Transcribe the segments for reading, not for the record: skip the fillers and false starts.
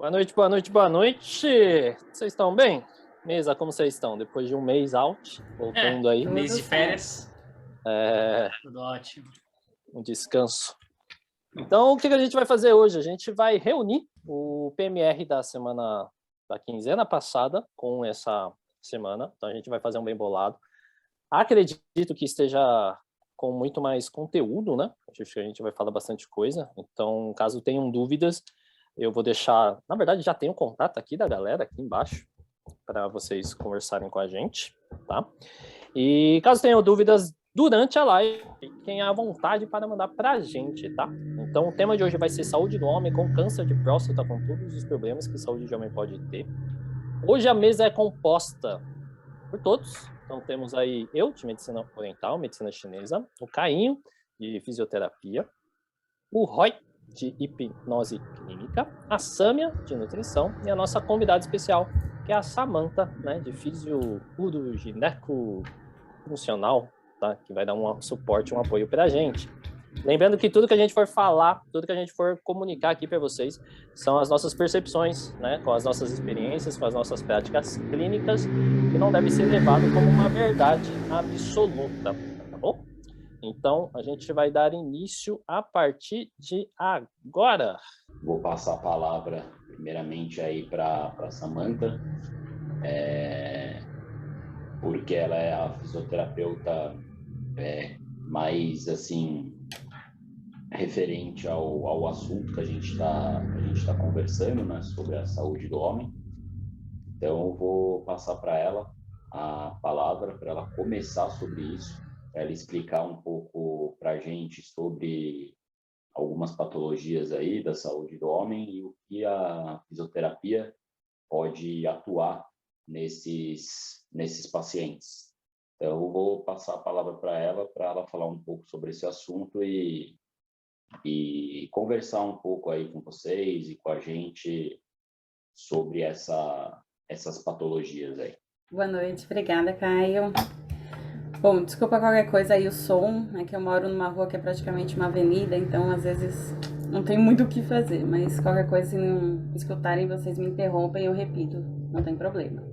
Boa noite, boa noite, boa noite. Vocês estão bem? Mesa, como vocês estão? Depois de um mês out, voltando aí. Mês de férias. Tudo ótimo. Um descanso. Então, o que a gente vai fazer hoje? A gente vai reunir o PMR da semana, da quinzena passada com essa semana. Então, a gente vai fazer um bem bolado. Acredito que esteja com muito mais conteúdo, né? Acho que a gente vai falar bastante coisa. Então, caso tenham dúvidas, eu vou deixar... Na verdade, já tem o contato aqui da galera, aqui embaixo, para vocês conversarem com a gente, tá? E caso tenham dúvidas durante a live, fiquem à vontade para mandar para a gente, tá? Então, o tema de hoje vai ser saúde do homem com câncer de próstata, com todos os problemas que saúde de homem pode ter. Hoje a mesa é composta por todos. Então, temos aí eu, de medicina oriental, medicina chinesa, o Cainho, de fisioterapia, o Roy, de hipnose clínica, a Sâmia, de nutrição, e a nossa convidada especial, que é a Samantha, né, de fisio puro gineco funcional, tá, que vai dar um suporte, um apoio para a gente. Lembrando que tudo que a gente for falar, tudo que a gente for comunicar aqui para vocês, são as nossas percepções, né, com as nossas experiências, com as nossas práticas clínicas, que não deve ser levado como uma verdade absoluta, tá bom? Então, a gente vai dar início a partir de agora. Vou passar a palavra, primeiramente, aí para a Samantha, porque ela é a fisioterapeuta mais, assim, referente ao assunto que a gente tá conversando, né, sobre a saúde do homem. Então, eu vou passar para ela a palavra, para ela começar sobre isso, para ela explicar um pouco para a gente sobre algumas patologias aí da saúde do homem e o que a fisioterapia pode atuar nesses pacientes. Então, eu vou passar a palavra para ela falar um pouco sobre esse assunto e conversar um pouco aí com vocês e com a gente sobre essas patologias aí. Boa noite, obrigada, Caio. Bom, desculpa qualquer coisa aí o som, é que eu moro numa rua que é praticamente uma avenida, então às vezes não tem muito o que fazer, mas qualquer coisa, se não escutarem, vocês me interrompem, eu repito, não tem problema.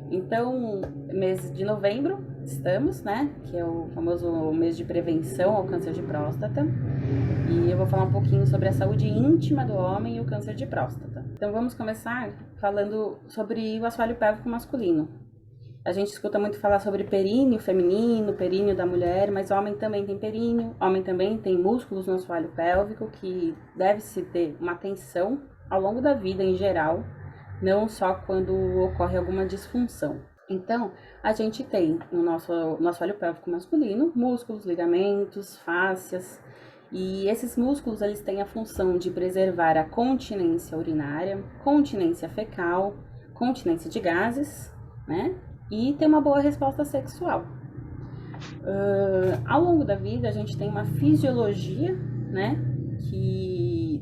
Então, mês de novembro, estamos, né, que é o famoso mês de prevenção ao câncer de próstata, e eu vou falar um pouquinho sobre a saúde íntima do homem e o câncer de próstata. Então, vamos começar falando sobre o assoalho pélvico masculino. A gente escuta muito falar sobre períneo feminino, períneo da mulher, mas homem também tem períneo, homem também tem músculos no assoalho pélvico, que deve-se ter uma atenção ao longo da vida em geral, não só quando ocorre alguma disfunção. Então, a gente tem no assoalho pélvico masculino músculos, ligamentos, fáscias, e esses músculos eles têm a função de preservar a continência urinária, continência fecal, continência de gases, né? E ter uma boa resposta sexual. Ao longo da vida, a gente tem uma fisiologia, né,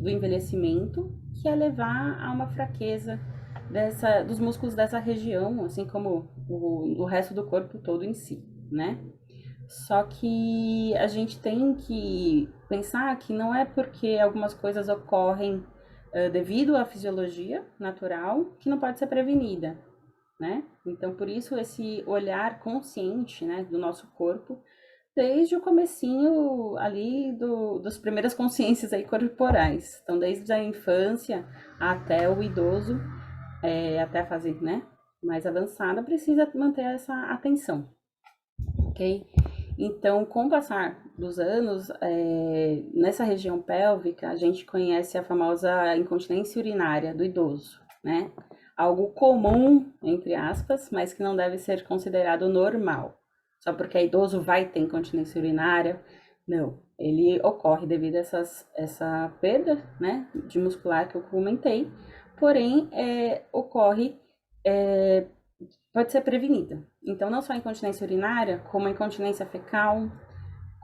do envelhecimento, que é levar a uma fraqueza dos músculos dessa região, assim como o resto do corpo todo em si, né? Só que a gente tem que pensar que não é porque algumas coisas ocorrem devido à fisiologia natural que não pode ser prevenida, né? Então, por isso, esse olhar consciente, né, do nosso corpo, desde o comecinho ali das primeiras consciências aí corporais. Então, desde a infância até o idoso, até a fase, né, mais avançada, precisa manter essa atenção, ok? Então, com o passar dos anos, nessa região pélvica, a gente conhece a famosa incontinência urinária do idoso, né? Algo comum, entre aspas, mas que não deve ser considerado normal. Só porque é idoso vai ter incontinência urinária. Não, ele ocorre devido a essa perda, né, de muscular que eu comentei, porém, pode ser prevenida. Então, não só a incontinência urinária, como a incontinência fecal,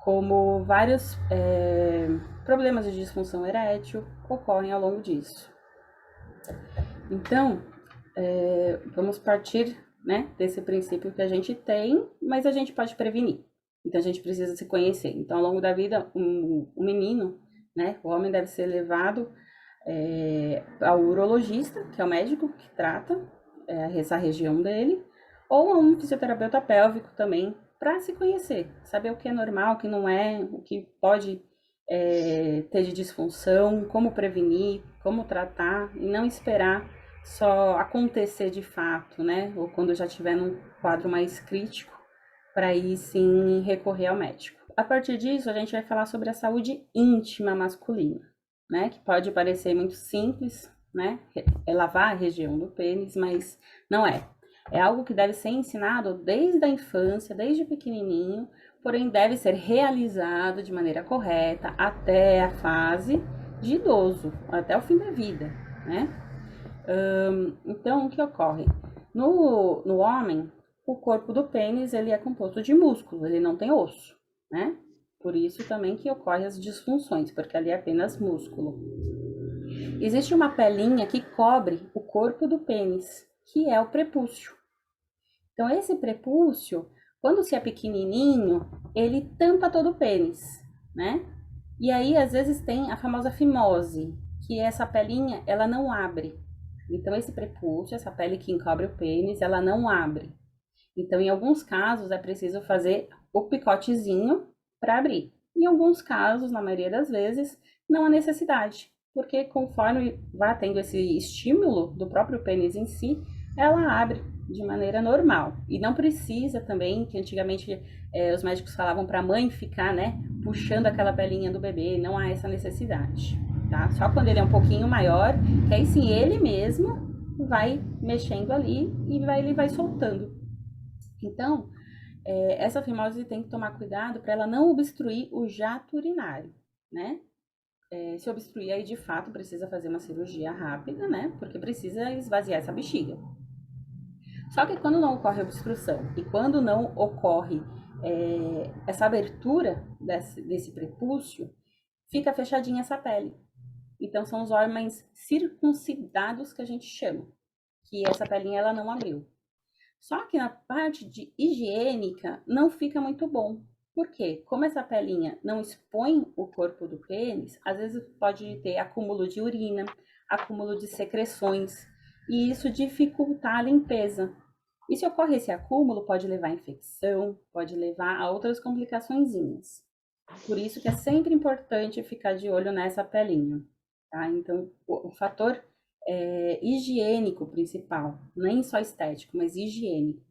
como vários problemas de disfunção erétil ocorrem ao longo disso. Então, vamos partir, né, desse princípio que a gente tem, mas a gente pode prevenir. Então, a gente precisa se conhecer. Então, ao longo da vida, o menino, né, o homem deve ser levado ao urologista, que é o médico que trata essa região dele, ou a um fisioterapeuta pélvico também, para se conhecer, saber o que é normal, o que não é, o que pode ter de disfunção, como prevenir, como tratar, e não esperar só acontecer de fato, né? Ou quando já estiver num quadro mais crítico, para aí sim recorrer ao médico. A partir disso, a gente vai falar sobre a saúde íntima masculina, né? Que pode parecer muito simples, né? É lavar a região do pênis, mas não é. É algo que deve ser ensinado desde a infância, desde pequenininho, porém deve ser realizado de maneira correta até a fase de idoso, até o fim da vida, né? Então, o que ocorre? No homem, o corpo do pênis ele é composto de músculo, ele não tem osso, né? Por isso também que ocorrem as disfunções, porque ali é apenas músculo. Existe uma pelinha que cobre o corpo do pênis, que é o prepúcio. Então, esse prepúcio, quando se é pequenininho, ele tampa todo o pênis, né? E aí, às vezes, tem a famosa fimose, que essa pelinha, ela não abre. Então, esse prepúcio, essa pele que encobre o pênis, ela não abre. Então, em alguns casos, é preciso fazer o picotezinho para abrir. Em alguns casos, na maioria das vezes, não há necessidade, porque conforme vai tendo esse estímulo do próprio pênis em si, ela abre de maneira normal. E não precisa também, que antigamente os médicos falavam para a mãe ficar, né, puxando aquela pelinha do bebê, não há essa necessidade, tá? Só quando ele é um pouquinho maior, que aí sim ele mesmo vai mexendo ali e ele vai soltando. Então, essa fimose tem que tomar cuidado para ela não obstruir o jato urinário, né? Se obstruir, aí de fato precisa fazer uma cirurgia rápida, né? Porque precisa esvaziar essa bexiga. Só que quando não ocorre obstrução e quando não ocorre essa abertura desse prepúcio, fica fechadinha essa pele. Então, são os órgãos circuncidados que a gente chama, que essa pelinha ela não abriu. Só que na parte de higiênica não fica muito bom. Por quê? Como essa pelinha não expõe o corpo do pênis, às vezes pode ter acúmulo de urina, acúmulo de secreções, e isso dificulta a limpeza. E se ocorre esse acúmulo, pode levar a infecção, pode levar a outras complicaçõezinhas. Por isso que é sempre importante ficar de olho nessa pelinha, tá? Então, o fator higiênico principal, nem só estético, mas higiênico.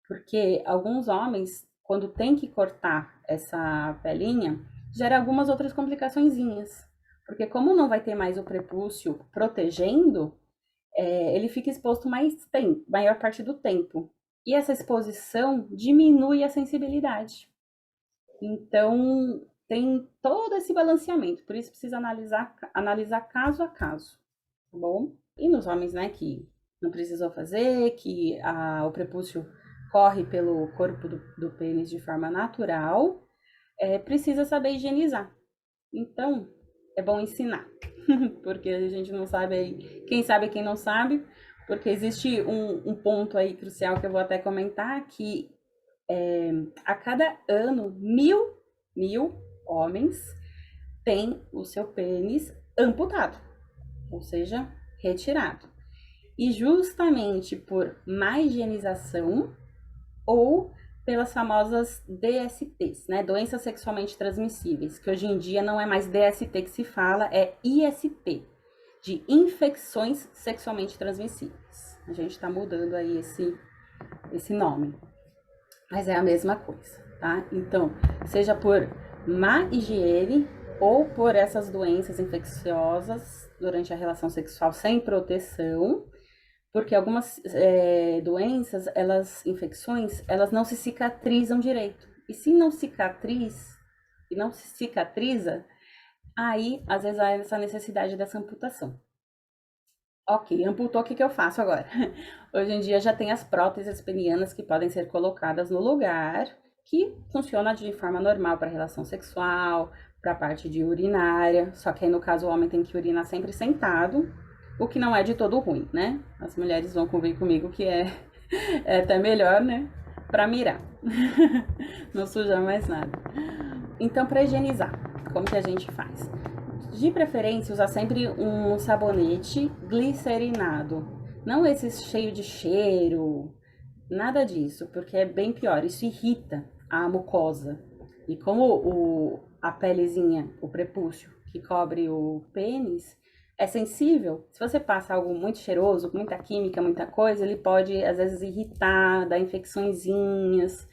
Porque alguns homens, quando tem que cortar essa pelinha, gera algumas outras complicaçõezinhas. Porque como não vai ter mais o prepúcio protegendo, ele fica exposto maior parte do tempo. E essa exposição diminui a sensibilidade. Então, tem todo esse balanceamento. Por isso, precisa analisar caso a caso, tá bom? E nos homens, né, que não precisou fazer, que o prepúcio corre pelo corpo do pênis de forma natural, precisa saber higienizar. Então, é bom ensinar. Porque a gente não sabe aí, quem sabe quem não sabe, porque existe um ponto aí crucial que eu vou até comentar, que a cada ano, 1.000 homens têm o seu pênis amputado, ou seja, retirado. E justamente por má higienização ou pelas famosas DSTs, né? Doenças sexualmente transmissíveis, que hoje em dia não é mais DST que se fala, é IST, de infecções sexualmente transmissíveis. A gente está mudando aí esse nome, mas é a mesma coisa, tá? Então, seja por má higiene ou por essas doenças infecciosas durante a relação sexual sem proteção, porque algumas doenças, infecções, elas não se cicatrizam direito. E se não cicatriza, aí às vezes há essa necessidade dessa amputação. Ok, amputou, o que eu faço agora? Hoje em dia já tem as próteses penianas que podem ser colocadas no lugar, que funciona de forma normal para relação sexual, para a parte de urinária, só que aí no caso o homem tem que urinar sempre sentado, o que não é de todo ruim, né? As mulheres vão convir comigo que é até melhor, né? Para mirar, não sujar mais nada. Então, para higienizar, como que a gente faz? De preferência, usar sempre um sabonete glicerinado. Não esse cheio de cheiro, nada disso, porque é bem pior. Isso irrita a mucosa. E como a pelezinha, o prepúcio que cobre o pênis, é sensível, se você passa algo muito cheiroso, com muita química, muita coisa, ele pode, às vezes, irritar, dar infecçõezinhas.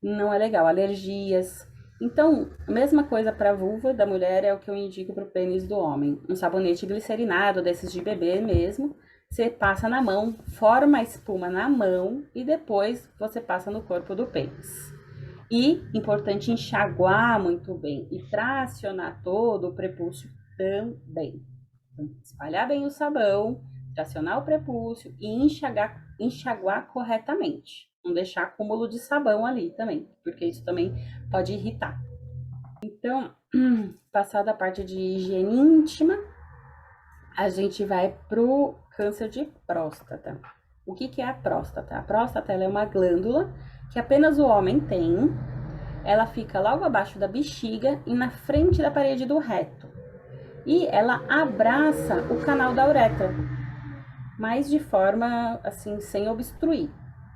Não é legal, alergias. Então, a mesma coisa para a vulva da mulher é o que eu indico para o pênis do homem. Um sabonete glicerinado, desses de bebê mesmo. Você passa na mão, forma a espuma na mão e depois você passa no corpo do pênis. E, importante, enxaguar muito bem. E para acionar todo o prepúcio também. Então, espalhar bem o sabão, tracionar o prepúcio e enxaguar corretamente. Não deixar acúmulo de sabão ali também, porque isso também pode irritar. Então, passada a parte de higiene íntima, a gente vai pro câncer de próstata. O que é a próstata? A próstata ela é uma glândula que apenas o homem tem. Ela fica logo abaixo da bexiga e na frente da parede do reto. E ela abraça o canal da uretra, mas de forma assim, sem obstruir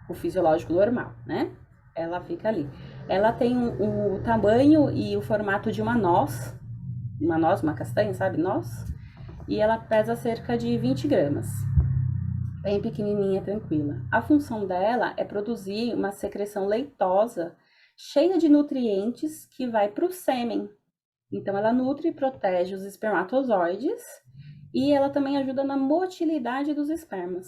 o fisiológico normal, né? Ela fica ali. Ela tem o tamanho e o formato de uma noz, uma castanha, sabe? Noz. E ela pesa cerca de 20 gramas. Bem pequenininha, tranquila. A função dela é produzir uma secreção leitosa, cheia de nutrientes, que vai para o sêmen. Então, ela nutre e protege os espermatozoides e ela também ajuda na motilidade dos espermas.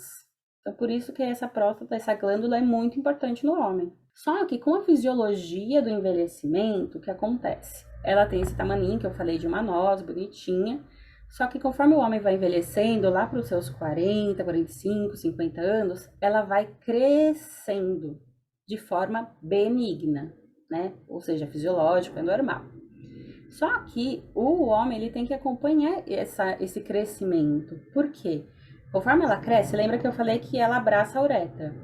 Então, por isso que essa próstata, essa glândula é muito importante no homem. Só que com a fisiologia do envelhecimento, o que acontece? Ela tem esse tamaninho que eu falei de uma noz, bonitinha, só que conforme o homem vai envelhecendo, lá para os seus 40, 45, 50 anos, ela vai crescendo de forma benigna, né? Ou seja, fisiológico, é normal. Só que o homem ele tem que acompanhar esse crescimento. Por quê? Conforme ela cresce, lembra que eu falei que ela abraça a uretra.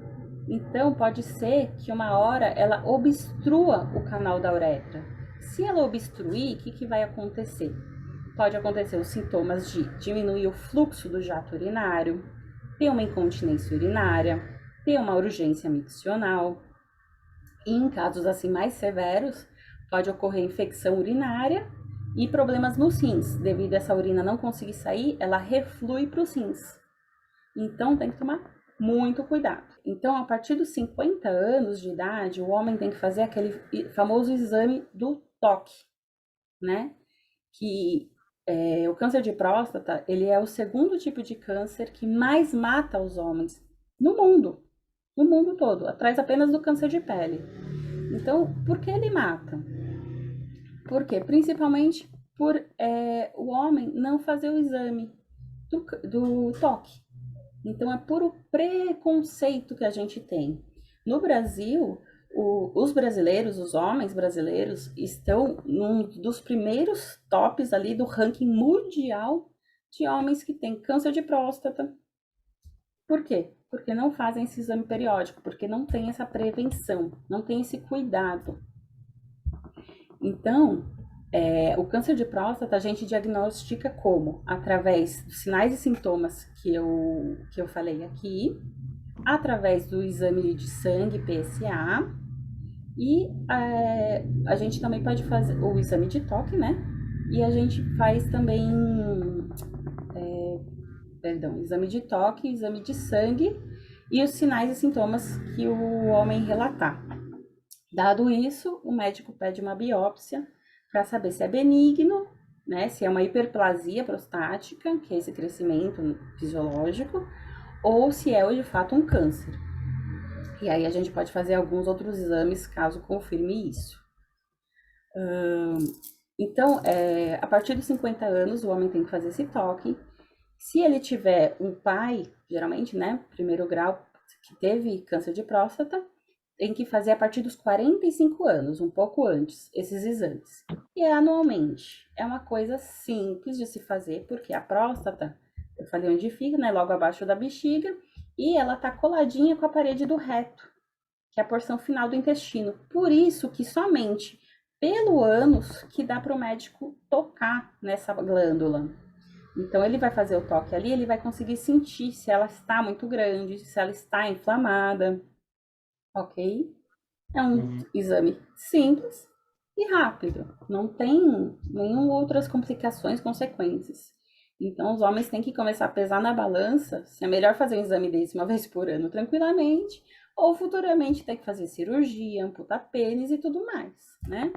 Então, pode ser que uma hora ela obstrua o canal da uretra. Se ela obstruir, o que vai acontecer? Pode acontecer os sintomas de diminuir o fluxo do jato urinário, ter uma incontinência urinária, ter uma urgência miccional. E em casos assim mais severos, pode ocorrer infecção urinária e problemas nos rins. Devido a essa urina não conseguir sair, ela reflui para os rins. Então, tem que tomar muito cuidado. Então, a partir dos 50 anos de idade, o homem tem que fazer aquele famoso exame do toque, né? Que o câncer de próstata, ele é o segundo tipo de câncer que mais mata os homens no mundo todo, atrás apenas do câncer de pele. Então, por que ele mata? Porque principalmente por o homem não fazer o exame do toque. Então, é puro preconceito que a gente tem. No Brasil, os brasileiros, os homens brasileiros, estão num dos primeiros tops ali do ranking mundial de homens que têm câncer de próstata. Por quê? Porque não fazem esse exame periódico, porque não tem essa prevenção, não tem esse cuidado. Então, o câncer de próstata a gente diagnostica como? Através dos sinais e sintomas que eu falei aqui, através do exame de sangue, PSA, e a gente também pode fazer o exame de toque, né? E a gente faz também, exame de toque, exame de sangue e os sinais e sintomas que o homem relatar. Dado isso, o médico pede uma biópsia para saber se é benigno, né? Se é uma hiperplasia prostática, que é esse crescimento fisiológico, ou se é de fato um câncer. E aí a gente pode fazer alguns outros exames caso confirme isso. Então, a partir dos 50 anos, o homem tem que fazer esse toque. Se ele tiver um pai, geralmente, né, primeiro grau, que teve câncer de próstata, tem que fazer a partir dos 45 anos, um pouco antes, esses exames. E anualmente. É uma coisa simples de se fazer, porque a próstata, eu falei onde fica, né, logo abaixo da bexiga, e ela tá coladinha com a parede do reto, que é a porção final do intestino. Por isso que somente pelo ânus que dá para o médico tocar nessa glândula. Então, ele vai fazer o toque ali, ele vai conseguir sentir se ela está muito grande, se ela está inflamada, ok? É um exame simples e rápido, não tem nenhuma outras complicações, consequências. Então, os homens têm que começar a pesar na balança se é melhor fazer um exame desse uma vez por ano tranquilamente, ou futuramente ter que fazer cirurgia, amputar pênis e tudo mais, né?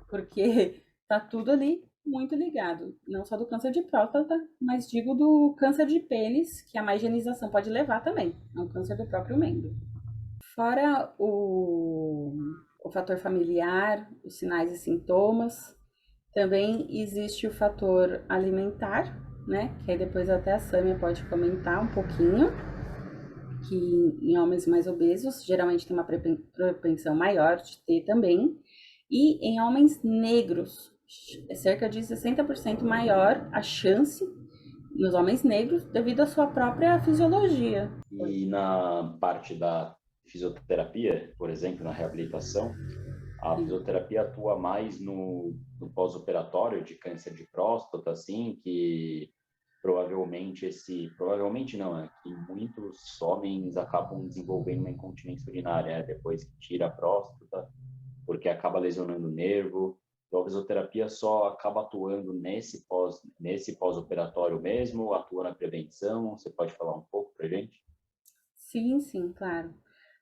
Porque tá tudo ali muito ligado, não só do câncer de próstata, mas digo do câncer de pênis, que a má higienização pode levar também, é um câncer do próprio membro. Fora o fator familiar, os sinais e sintomas, também existe o fator alimentar, né? Que aí depois até a Sâmia pode comentar um pouquinho, que em homens mais obesos geralmente tem uma propensão maior de ter também, e em homens negros, é cerca de 60% maior a chance nos homens negros devido à sua própria fisiologia. E na parte da fisioterapia, por exemplo, na reabilitação, a fisioterapia atua mais no pós-operatório de câncer de próstata, assim, que provavelmente não, é que muitos homens acabam desenvolvendo uma incontinência urinária, depois que tira a próstata, porque acaba lesionando o nervo. Então, a fisioterapia só acaba atuando nesse pós-operatório mesmo, atua na prevenção. Você pode falar um pouco pra gente? Sim, claro.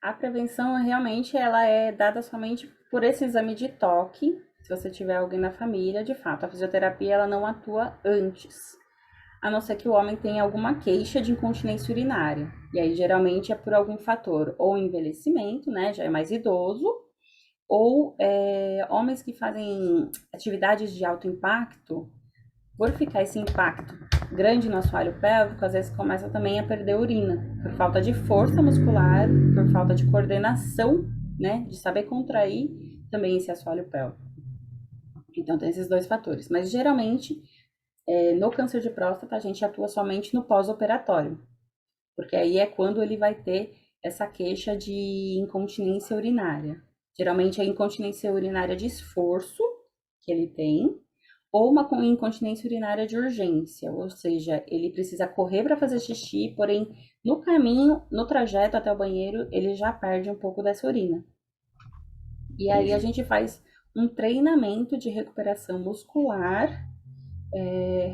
A prevenção realmente ela é dada somente por esse exame de toque. Se você tiver alguém na família, de fato, a fisioterapia ela não atua antes, a não ser que o homem tenha alguma queixa de incontinência urinária. E aí geralmente é por algum fator, ou envelhecimento, né, já é mais idoso, ou homens que fazem atividades de alto impacto, por ficar esse impacto grande no assoalho pélvico, às vezes começa também a perder urina, por falta de força muscular, por falta de coordenação, né, de saber contrair também esse assoalho pélvico. Então tem esses dois fatores, mas geralmente no câncer de próstata a gente atua somente no pós-operatório, porque aí é quando ele vai ter essa queixa de incontinência urinária. Geralmente é a incontinência urinária de esforço que ele tem, ou uma incontinência urinária de urgência, ou seja, ele precisa correr para fazer xixi, porém no caminho, no trajeto até o banheiro, ele já perde um pouco dessa urina. E aí a gente faz um treinamento de recuperação muscular,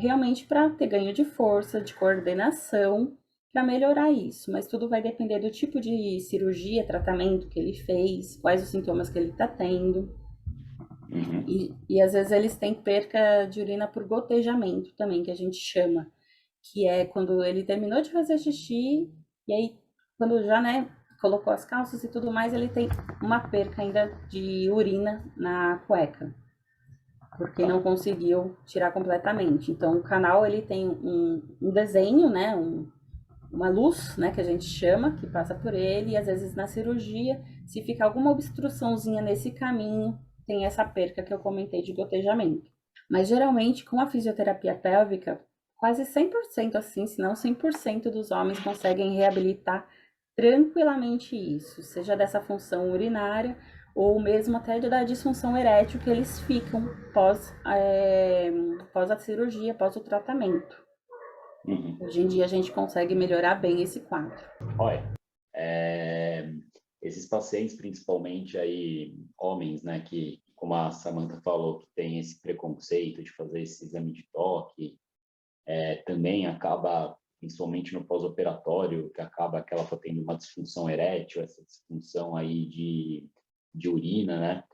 realmente para ter ganho de força, de coordenação, para melhorar isso. Mas tudo vai depender do tipo de cirurgia, tratamento que ele fez, quais os sintomas que ele está tendo. E às vezes eles têm perca de urina por gotejamento também, que a gente chama, que é quando ele terminou de fazer xixi, e aí quando já, né, colocou as calças e tudo mais, ele tem uma perca ainda de urina na cueca, porque não conseguiu tirar completamente. Então o canal ele tem um desenho, né, uma luz, né, que a gente chama, que passa por ele, e às vezes na cirurgia, se fica alguma obstruçãozinha nesse caminho, tem essa perca que eu comentei de gotejamento. Mas geralmente com a fisioterapia pélvica, quase 100% assim, se não 100% dos homens conseguem reabilitar tranquilamente isso, seja dessa função urinária ou mesmo até da disfunção erétil que eles ficam pós a cirurgia, pós o tratamento. Hoje em dia a gente consegue melhorar bem esse quadro. Olha, esses pacientes, principalmente aí homens, né, que, como a Samantha falou, que tem esse preconceito de fazer esse exame de toque, também acaba, principalmente no pós-operatório, que acaba que ela está tendo uma disfunção erétil, essa disfunção aí de urina, né?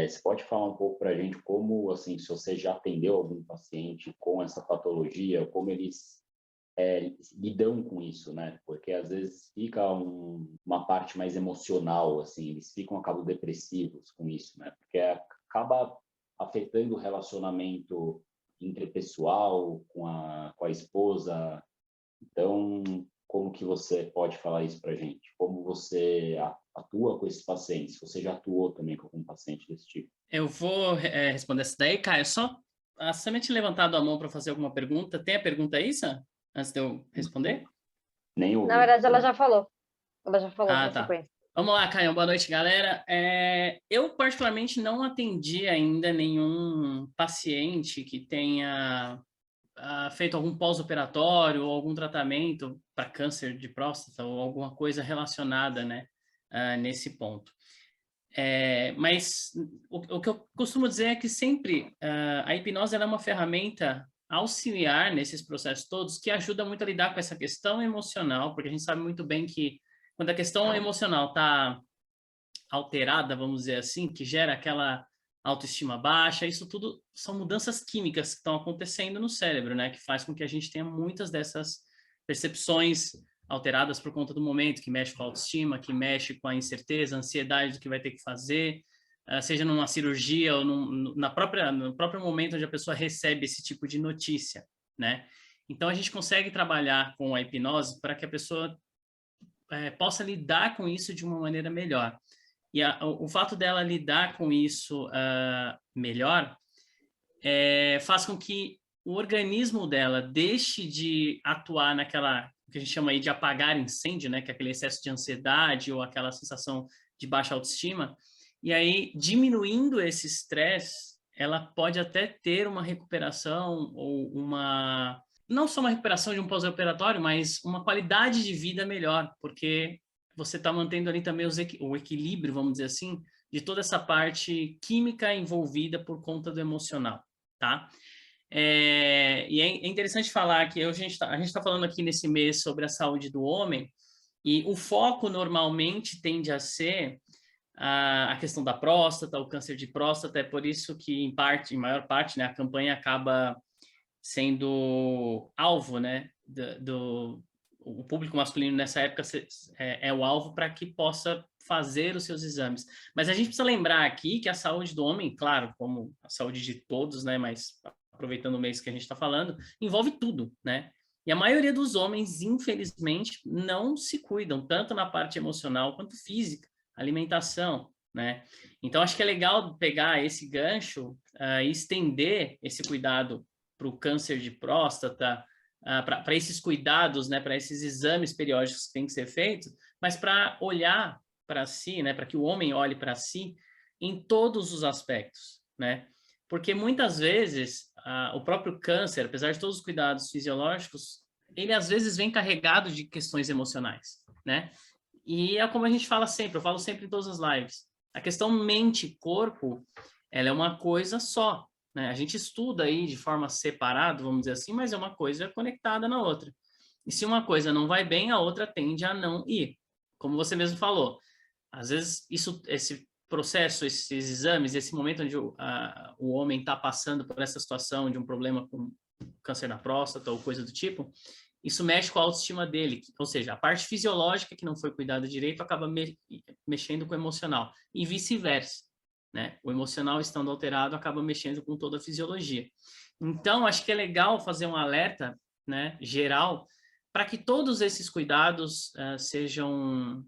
Você pode falar um pouco para a gente como, assim, se você já atendeu algum paciente com essa patologia, como eles lidam com isso, né? Porque às vezes fica uma parte mais emocional, assim, eles acabam depressivos com isso, né? Porque acaba afetando o relacionamento interpessoal com a esposa. Então, como que você pode falar isso pra gente? Como você atua com esses pacientes? Você já atuou também com algum paciente desse tipo? Eu vou responder essa daí, Caio. Só a Samia tinha levantado a mão para fazer alguma pergunta. Tem a pergunta aí, Sam? Antes de eu responder? Nem ouvi. Na verdade, ela já falou. Ela já falou na tá. sequência. Vamos lá, Caio. Boa noite, galera. Eu, particularmente, não atendi ainda nenhum paciente que tenha feito algum pós-operatório ou algum tratamento para câncer de próstata ou alguma coisa relacionada, né, nesse ponto. Mas o que eu costumo dizer é que sempre a hipnose ela é uma ferramenta auxiliar nesses processos todos que ajuda muito a lidar com essa questão emocional, porque a gente sabe muito bem que quando a questão emocional está alterada, vamos dizer assim, que gera aquela autoestima baixa, isso tudo são mudanças químicas que estão acontecendo no cérebro, né? Que faz com que a gente tenha muitas dessas percepções alteradas por conta do momento, que mexe com a autoestima, que mexe com a incerteza, a ansiedade do que vai ter que fazer, seja numa cirurgia ou no próprio momento onde a pessoa recebe esse tipo de notícia, né? Então, a gente consegue trabalhar com a hipnose para que a pessoa possa lidar com isso de uma maneira melhor. E o fato dela lidar com isso melhor faz com que o organismo dela deixe de atuar naquela que a gente chama aí de apagar incêndio, né? Que é aquele excesso de ansiedade ou aquela sensação de baixa autoestima. E aí, diminuindo esse estresse, ela pode até ter uma recuperação ou não só uma recuperação de um pós-operatório, mas uma qualidade de vida melhor, porque você está mantendo ali também o equilíbrio, vamos dizer assim, de toda essa parte química envolvida por conta do emocional, tá? E é interessante falar que a gente está falando aqui nesse mês sobre a saúde do homem, e o foco normalmente tende a ser a questão da próstata, o câncer de próstata, é por isso que, em maior parte, né, a campanha acaba sendo alvo, né, o público masculino nessa época é o alvo para que possa fazer os seus exames. Mas a gente precisa lembrar aqui que a saúde do homem, claro, como a saúde de todos, né, mas aproveitando o mês que a gente está falando, envolve tudo, né? E a maioria dos homens, infelizmente, não se cuidam, tanto na parte emocional quanto física, alimentação, né? Então, acho que é legal pegar esse gancho e estender esse cuidado para o câncer de próstata, para esses cuidados, né, para esses exames periódicos que têm que ser feitos, mas para olhar para si, né, para que o homem olhe para si em todos os aspectos, né? Porque muitas vezes o próprio câncer, apesar de todos os cuidados fisiológicos, ele às vezes vem carregado de questões emocionais, né? E é como a gente fala sempre, eu falo sempre em todas as lives, a questão mente-corpo, ela é uma coisa só, né? A gente estuda aí de forma separada, vamos dizer assim, mas é uma coisa conectada na outra. E se uma coisa não vai bem, a outra tende a não ir. Como você mesmo falou, às vezes esse processo, esses exames, esse momento onde o homem está passando por essa situação de um problema com câncer na próstata ou coisa do tipo, isso mexe com a autoestima dele, ou seja, a parte fisiológica que não foi cuidada direito acaba mexendo com o emocional e vice-versa, né? O emocional estando alterado acaba mexendo com toda a fisiologia. Então, acho que é legal fazer um alerta, né, geral, para que todos esses cuidados sejam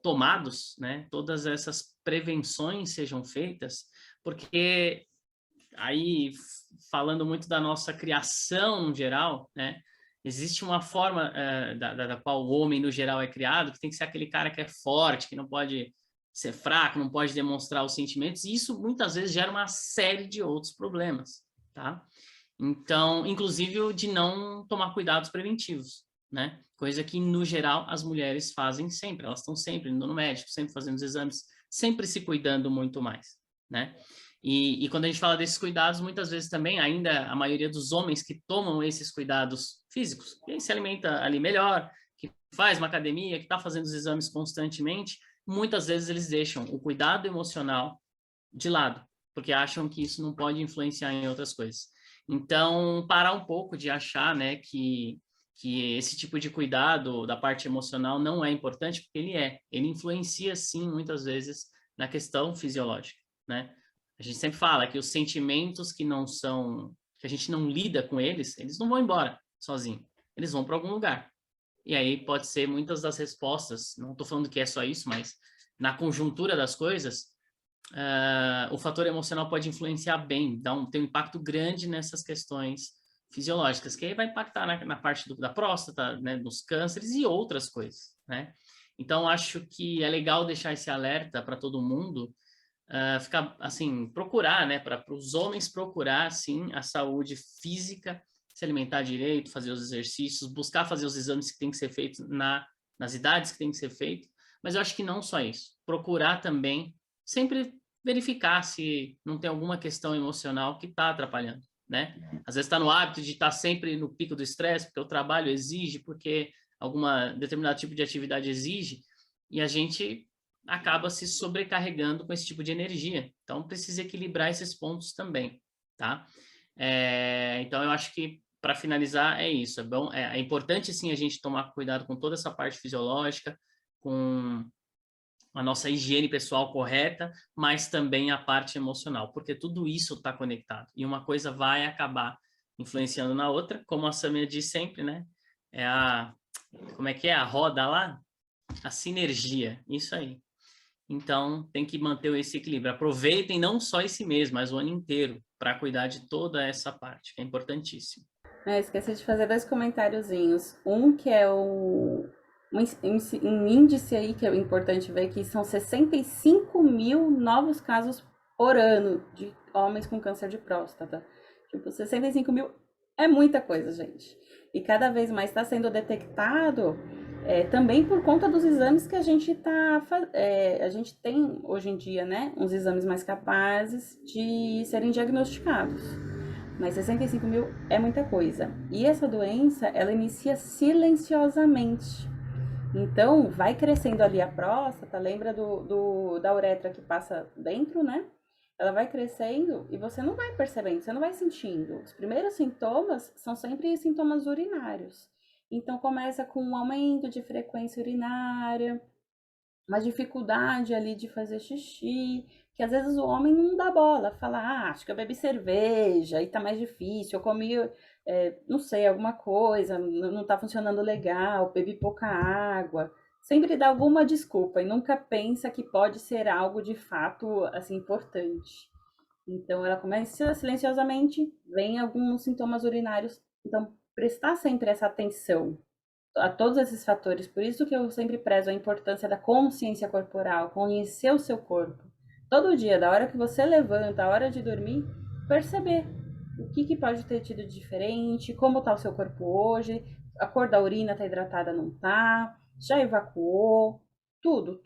tomados, né? Todas essas prevenções sejam feitas, porque aí, falando muito da nossa criação no geral, né? Existe uma forma da qual o homem, no geral, é criado, que tem que ser aquele cara que é forte, que não pode ser fraco, não pode demonstrar os sentimentos, e isso muitas vezes gera uma série de outros problemas, tá? Então, inclusive o de não tomar cuidados preventivos, né? Coisa que, no geral, as mulheres fazem sempre, elas estão sempre indo no médico, sempre fazendo os exames, sempre se cuidando muito mais, né? E quando a gente fala desses cuidados, muitas vezes também, ainda a maioria dos homens que tomam esses cuidados físicos, que se alimenta ali melhor, que faz uma academia, que está fazendo os exames constantemente, muitas vezes eles deixam o cuidado emocional de lado, porque acham que isso não pode influenciar em outras coisas. Então, parar um pouco de achar, né, que esse tipo de cuidado da parte emocional não é importante, porque ele influencia sim, muitas vezes, na questão fisiológica, né? A gente sempre fala que os sentimentos que a gente não lida com eles não vão embora sozinho, eles vão para algum lugar. E aí pode ser muitas das respostas, não estou falando que é só isso, mas na conjuntura das coisas, o fator emocional pode influenciar bem, ter um impacto grande nessas questões fisiológicas, que aí vai impactar na parte da próstata, né, dos cânceres e outras coisas, né? Então, acho que é legal deixar esse alerta para todo mundo, ficar, assim, procurar, né, para os homens procurar, sim, a saúde física, se alimentar direito, fazer os exercícios, buscar fazer os exames que tem que ser feitos nas idades que tem que ser feito, mas eu acho que não só isso, procurar também sempre verificar se não tem alguma questão emocional que está atrapalhando, né? Às vezes está no hábito de estar sempre no pico do estresse, porque o trabalho exige, porque alguma determinado tipo de atividade exige, e a gente acaba se sobrecarregando com esse tipo de energia. Então, precisa equilibrar esses pontos também, tá? Então, eu acho que, para finalizar, é isso. É importante, sim, a gente tomar cuidado com toda essa parte fisiológica, com a nossa higiene pessoal correta, mas também a parte emocional, porque tudo isso está conectado. E uma coisa vai acabar influenciando na outra, como a Samia diz sempre, né? Como é que é? A roda lá? A sinergia. Isso aí. Então, tem que manter esse equilíbrio. Aproveitem não só esse mês, mas o ano inteiro, para cuidar de toda essa parte, que é importantíssimo. Esqueci de fazer 2 comentáriozinhos. Um que é um índice aí que é importante ver, que são 65 mil novos casos por ano de homens com câncer de próstata. Tipo, 65 mil é muita coisa, gente. E cada vez mais está sendo detectado também por conta dos exames que a gente a gente tem hoje em dia, né? Uns exames mais capazes de serem diagnosticados. Mas 65 mil é muita coisa. E essa doença, ela inicia silenciosamente. Então, vai crescendo ali a próstata, lembra da uretra que passa dentro, né? Ela vai crescendo e você não vai percebendo, você não vai sentindo. Os primeiros sintomas são sempre sintomas urinários. Então, começa com um aumento de frequência urinária, uma dificuldade ali de fazer xixi, que às vezes o homem não dá bola, fala, acho que eu bebi cerveja e tá mais difícil, eu comi, não sei, alguma coisa, não tá funcionando legal, bebi pouca água. Sempre dá alguma desculpa e nunca pensa que pode ser algo de fato, assim, importante. Então, ela começa silenciosamente, vem alguns sintomas urinários. Então, prestar sempre essa atenção a todos esses fatores. Por isso que eu sempre prezo a importância da consciência corporal, conhecer o seu corpo. Todo dia, da hora que você levanta, a hora de dormir, perceber o que pode ter tido de diferente, como está o seu corpo hoje, a cor da urina está hidratada, não está, já evacuou, tudo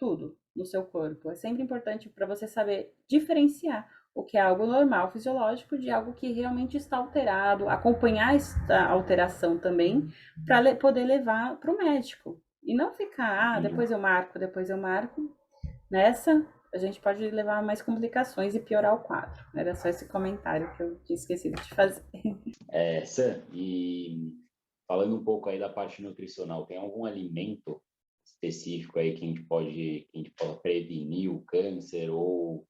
no seu corpo. É sempre importante para você saber diferenciar o que é algo normal, fisiológico, de algo que realmente está alterado, acompanhar essa alteração também, para poder levar para o médico. E não ficar, depois eu marco. Nessa, a gente pode levar a mais complicações e piorar o quadro. Era só esse comentário que eu tinha esquecido de fazer. Sam, e falando um pouco aí da parte nutricional, tem algum alimento específico aí que a gente pode prevenir o câncer, ou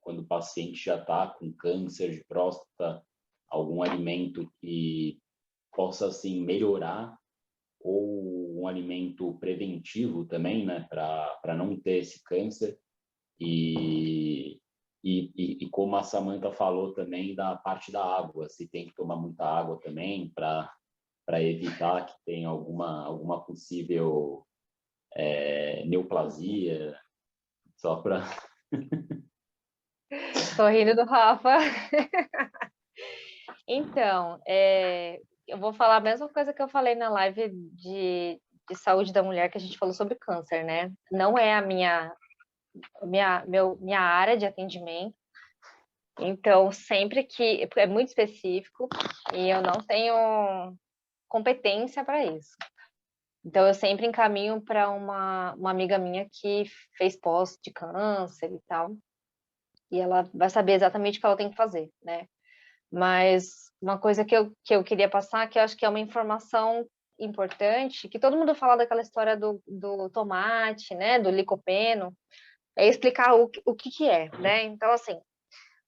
quando o paciente já está com câncer de próstata, algum alimento que possa, assim, melhorar, ou um alimento preventivo também, né, para não ter esse câncer? E como a Samantha falou também da parte da água, se tem que tomar muita água também para evitar que tenha alguma possível neoplasia, só para... Tô rindo do Rafa. Então, eu vou falar a mesma coisa que eu falei na live de saúde da mulher, que a gente falou sobre câncer, né? Não é a minha área de atendimento. Então, sempre que... É muito específico e eu não tenho competência para isso. Então, eu sempre encaminho para uma amiga minha que fez pós de câncer e tal. E ela vai saber exatamente o que ela tem que fazer, né? Mas uma coisa que eu queria passar, que eu acho que é uma informação importante, que todo mundo fala daquela história do tomate, né? Do licopeno, é explicar o que é, né? Então, assim,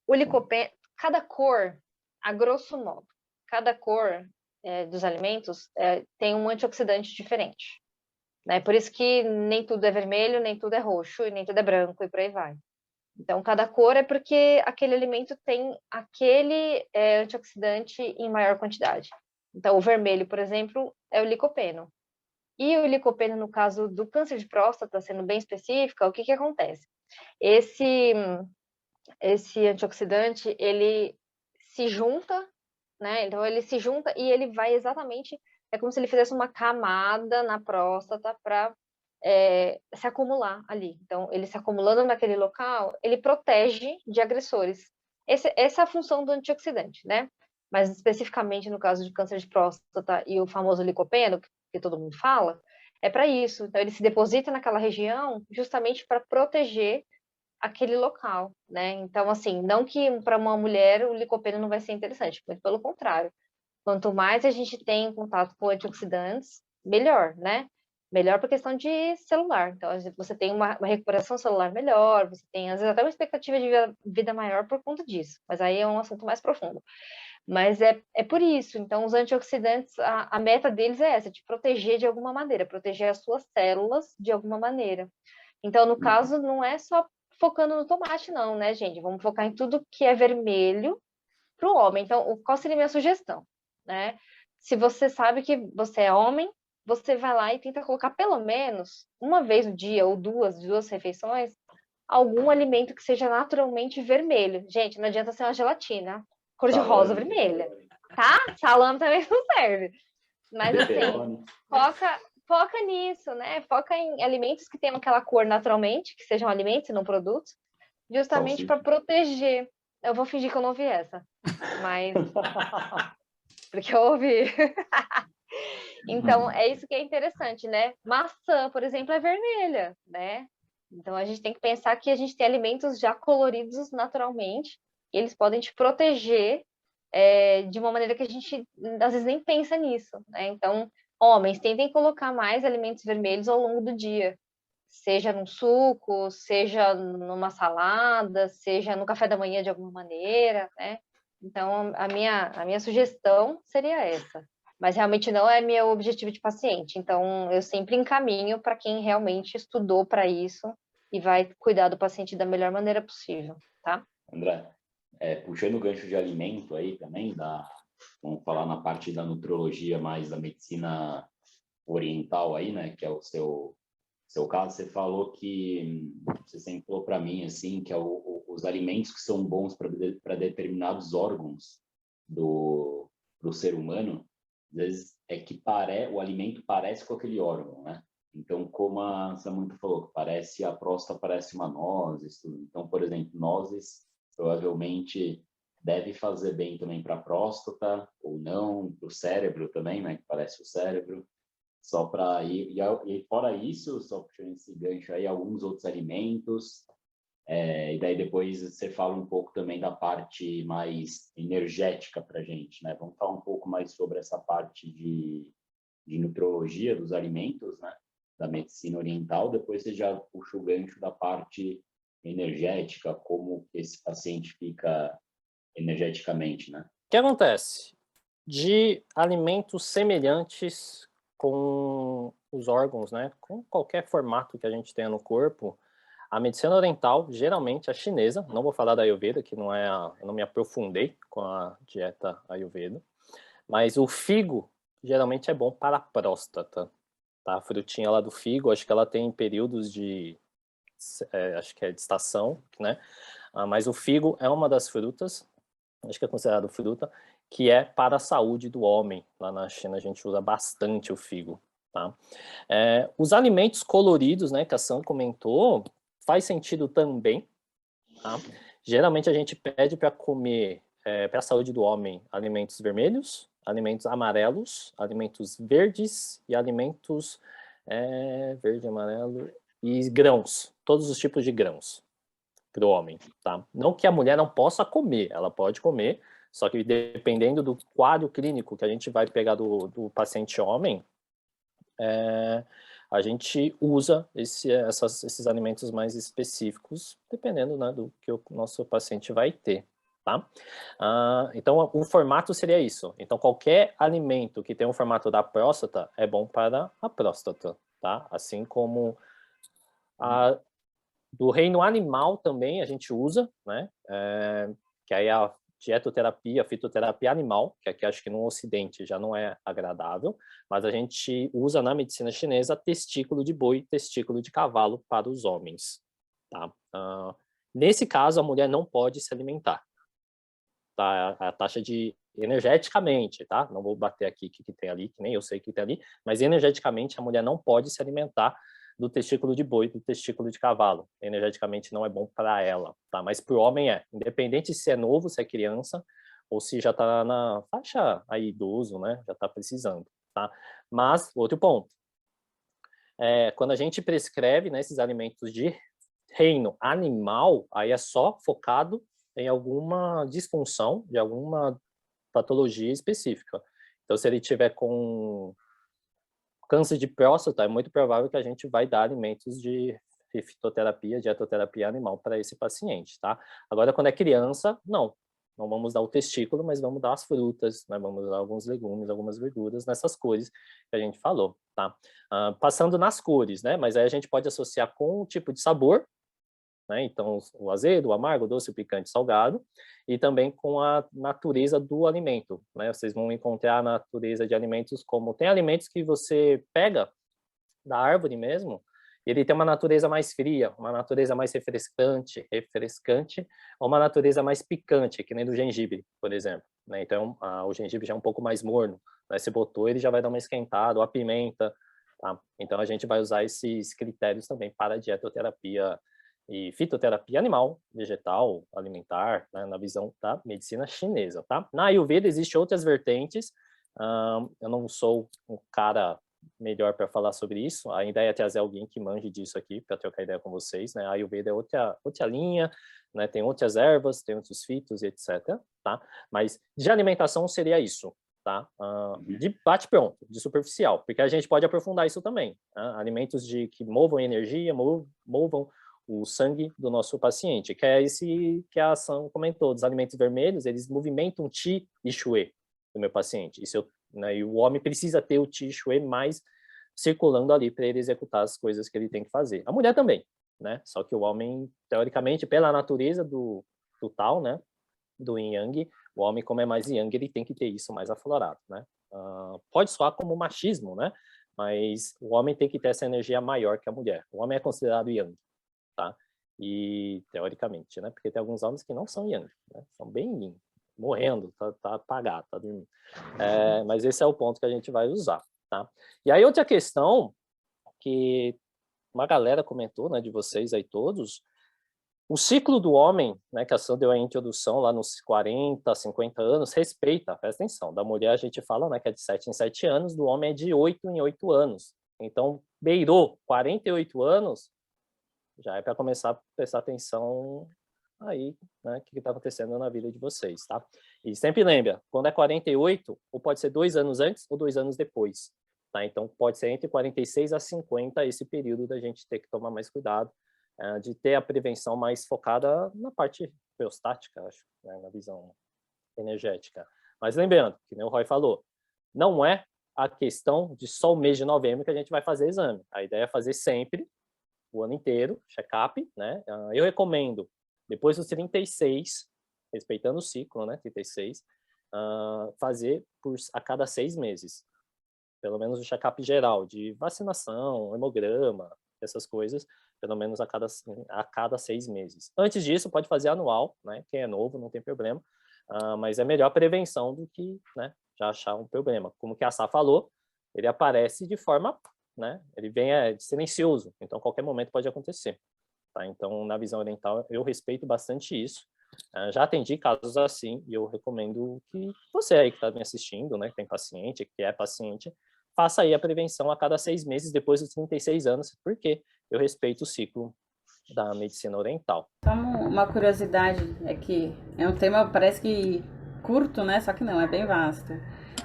o licopeno, cada cor, a grosso modo, cada cor dos alimentos tem um antioxidante diferente, né? Por isso que nem tudo é vermelho, nem tudo é roxo, e nem tudo é branco, e por aí vai. Então, cada cor é porque aquele alimento tem aquele antioxidante em maior quantidade. Então, o vermelho, por exemplo, é o licopeno. E o licopeno, no caso do câncer de próstata, sendo bem específica, o que acontece? Esse antioxidante, ele se junta, né? Então, ele se junta e ele vai exatamente... É como se ele fizesse uma camada na próstata para se acumular ali. Então, ele se acumulando naquele local, ele protege de agressores. Essa é a função do antioxidante, né? Mas especificamente no caso de câncer de próstata e o famoso licopeno, que todo mundo fala, é para isso. Então, ele se deposita naquela região justamente para proteger aquele local, né? Então, assim, não que para uma mulher o licopeno não vai ser interessante, muito pelo contrário. Quanto mais a gente tem contato com antioxidantes, melhor, né? Melhor por questão de celular. Então, você tem uma recuperação celular melhor, você tem, às vezes, até uma expectativa de vida maior por conta disso. Mas aí é um assunto mais profundo. Mas é por isso. Então, os antioxidantes, a meta deles é essa, de proteger de alguma maneira, proteger as suas células de alguma maneira. Então, no caso, não é só focando no tomate, não, né, gente? Vamos focar em tudo que é vermelho para o homem. Então, qual seria a minha sugestão? Né? Se você sabe que você é homem, você vai lá e tenta colocar pelo menos uma vez no dia ou duas refeições, algum alimento que seja naturalmente vermelho. Gente, não adianta ser uma gelatina cor de rosa vermelha, tá? Salame também não serve. Mas assim, foca nisso, né? Foca em alimentos que tenham aquela cor naturalmente, que sejam alimentos e não produtos, justamente para proteger. Eu vou fingir que eu não ouvi essa, mas porque eu ouvi. Então, é isso que é interessante, né? Maçã, por exemplo, é vermelha, né? Então, a gente tem que pensar que a gente tem alimentos já coloridos naturalmente, e eles podem te proteger de uma maneira que a gente, às vezes, nem pensa nisso, né? Então, homens, tentem colocar mais alimentos vermelhos ao longo do dia, seja num suco, seja numa salada, seja no café da manhã de alguma maneira, né? Então, a minha sugestão seria essa. Mas realmente não é meu objetivo de paciente. Então, eu sempre encaminho para quem realmente estudou para isso e vai cuidar do paciente da melhor maneira possível, tá? André, puxando o gancho de alimento aí também, vamos falar na parte da nutrologia mais da medicina oriental aí, né, que é o seu caso, você falou que, você sempre falou para mim, assim, que os alimentos que são bons para determinados órgãos do ser humano, às vezes é que o alimento parece com aquele órgão, né? Então, como a Samantha falou, a próstata parece uma nozes, tudo. Então, por exemplo, nozes provavelmente deve fazer bem também para a próstata, ou não, para o cérebro também, né? Que parece o cérebro. Só para ir. E fora isso, só puxando esse gancho aí, alguns outros alimentos. E daí depois você fala um pouco também da parte mais energética para a gente, né? Vamos falar um pouco mais sobre essa parte de nutrologia dos alimentos, né? Da medicina oriental. Depois você já puxa o gancho da parte energética, como esse paciente fica energeticamente, né? O que acontece? De alimentos semelhantes com os órgãos, né? Com qualquer formato que a gente tenha no corpo, a medicina oriental, geralmente a chinesa, não vou falar da Ayurveda, que não eu não me aprofundei com a dieta Ayurveda, mas o figo geralmente é bom para a próstata, tá? A frutinha lá do figo, acho que ela tem períodos acho que é de estação, né? Mas o figo é uma das frutas, acho que é considerado fruta, que é para a saúde do homem. Lá na China a gente usa bastante o figo, tá? Os alimentos coloridos, né, que a Sam comentou, faz sentido também, tá? Geralmente a gente pede para comer, para a saúde do homem, alimentos vermelhos, alimentos amarelos, alimentos verdes e alimentos verde, amarelo e grãos, todos os tipos de grãos para o homem, tá? Não que a mulher não possa comer, ela pode comer, só que dependendo do quadro clínico que a gente vai pegar do paciente homem, a gente usa esses alimentos mais específicos, dependendo, né, do que o nosso paciente vai ter, tá? Então, o formato seria isso. Então, qualquer alimento que tenha um formato da próstata é bom para a próstata, tá? Assim como do reino animal também a gente usa, né? Que aí dietoterapia, fitoterapia animal, que aqui acho que no Ocidente já não é agradável, mas a gente usa na medicina chinesa testículo de boi, testículo de cavalo para os homens. Tá? Nesse caso, a mulher não pode se alimentar. Tá? A taxa de energeticamente, tá? Não vou bater aqui o que tem ali, que nem eu sei o que tem ali, mas energeticamente a mulher não pode se alimentar do testículo de boi, do testículo de cavalo. Energeticamente não é bom para ela, tá? Mas para o homem é. Independente se é novo, se é criança, ou se já está na faixa aí idoso, né? Já está precisando, tá? Mas, outro ponto. Quando a gente prescreve, né, esses alimentos de reino animal, aí é só focado em alguma disfunção, de alguma patologia específica. Então, se ele tiver com câncer de próstata, é muito provável que a gente vai dar alimentos de fitoterapia, dietoterapia animal para esse paciente, tá? Agora, quando é criança, não vamos dar o testículo, mas vamos dar as frutas, né? Vamos dar alguns legumes, algumas verduras nessas cores que a gente falou, tá? Passando nas cores, né? Mas aí a gente pode associar com o tipo de sabor, né? Então, o azedo, o amargo, o doce, o picante, o salgado, e também com a natureza do alimento, né? Vocês vão encontrar a natureza de alimentos como... Tem alimentos que você pega da árvore mesmo, e ele tem uma natureza mais fria, uma natureza mais refrescante, ou uma natureza mais picante, que nem do gengibre, por exemplo, né? Então, o gengibre já é um pouco mais morno, né? Se botou, ele já vai dar uma esquentada, ou a pimenta, tá? Então, a gente vai usar esses critérios também para a dietoterapia e fitoterapia animal, vegetal, alimentar, né, na visão da medicina chinesa, tá? Na Ayurveda existem outras vertentes, eu não sou um cara melhor para falar sobre isso, a ideia é trazer alguém que manje disso aqui para trocar ideia com vocês, né? A Ayurveda é outra linha, né? Tem outras ervas, tem outros fitos e etc, tá? Mas de alimentação seria isso, tá? De bate-pronto, de superficial, porque a gente pode aprofundar isso também, tá? Alimentos que movam energia, movam o sangue do nosso paciente, que é esse que a Ação comentou, dos alimentos vermelhos, eles movimentam Qi e Shui do meu paciente. Né, e o homem precisa ter o Qi e Shui mais circulando ali para ele executar as coisas que ele tem que fazer. A mulher também, né? Só que o homem, teoricamente, pela natureza do Tao, né, do Yin Yang, o homem, como é mais Yang, ele tem que ter isso mais aflorado, né? Pode soar como machismo, né? Mas o homem tem que ter essa energia maior que a mulher. O homem é considerado Yang, tá? E teoricamente, né? Porque tem alguns homens que não são Yang, né? São bem Yin, morrendo, tá apagado, tá dormindo. Mas esse é o ponto que a gente vai usar, tá? E aí outra questão que uma galera comentou, né, de vocês aí todos, o ciclo do homem, né, que a Sandra deu a introdução lá nos 40, 50 anos, respeita, presta atenção, da mulher a gente fala, né, que é de 7 em 7 anos, do homem é de 8 em 8 anos. Então, beirou 48 anos, já é para começar a prestar atenção aí, né, o que está acontecendo na vida de vocês, tá? E sempre lembra, quando é 48, ou pode ser 2 anos antes ou 2 anos depois, tá? Então, pode ser entre 46 a 50 esse período da gente ter que tomar mais cuidado, de ter a prevenção mais focada na parte prostática, acho, né, na visão energética. Mas lembrando, que nem o Roy falou, não é a questão de só o mês de novembro que a gente vai fazer exame. A ideia é fazer sempre, o ano inteiro, check-up, né? Eu recomendo, depois dos 36, respeitando o ciclo, né, 36, fazer a cada 6 meses. Pelo menos o check-up geral, de vacinação, hemograma, essas coisas, pelo menos a cada 6 meses. Antes disso, pode fazer anual, né? Quem é novo, não tem problema, mas é melhor prevenção do que, né, já achar um problema. Como que a Sá falou, ele aparece de forma, né, ele vem silencioso, então qualquer momento pode acontecer. Tá? Então, na visão oriental, eu respeito bastante isso. Já atendi casos assim e eu recomendo que você aí que está me assistindo, né, que tem paciente, que é paciente, faça aí a prevenção a cada 6 meses depois dos 36 anos, porque eu respeito o ciclo da medicina oriental. Só uma curiosidade, é que é um tema, parece que curto, né? Só que não, é bem vasto.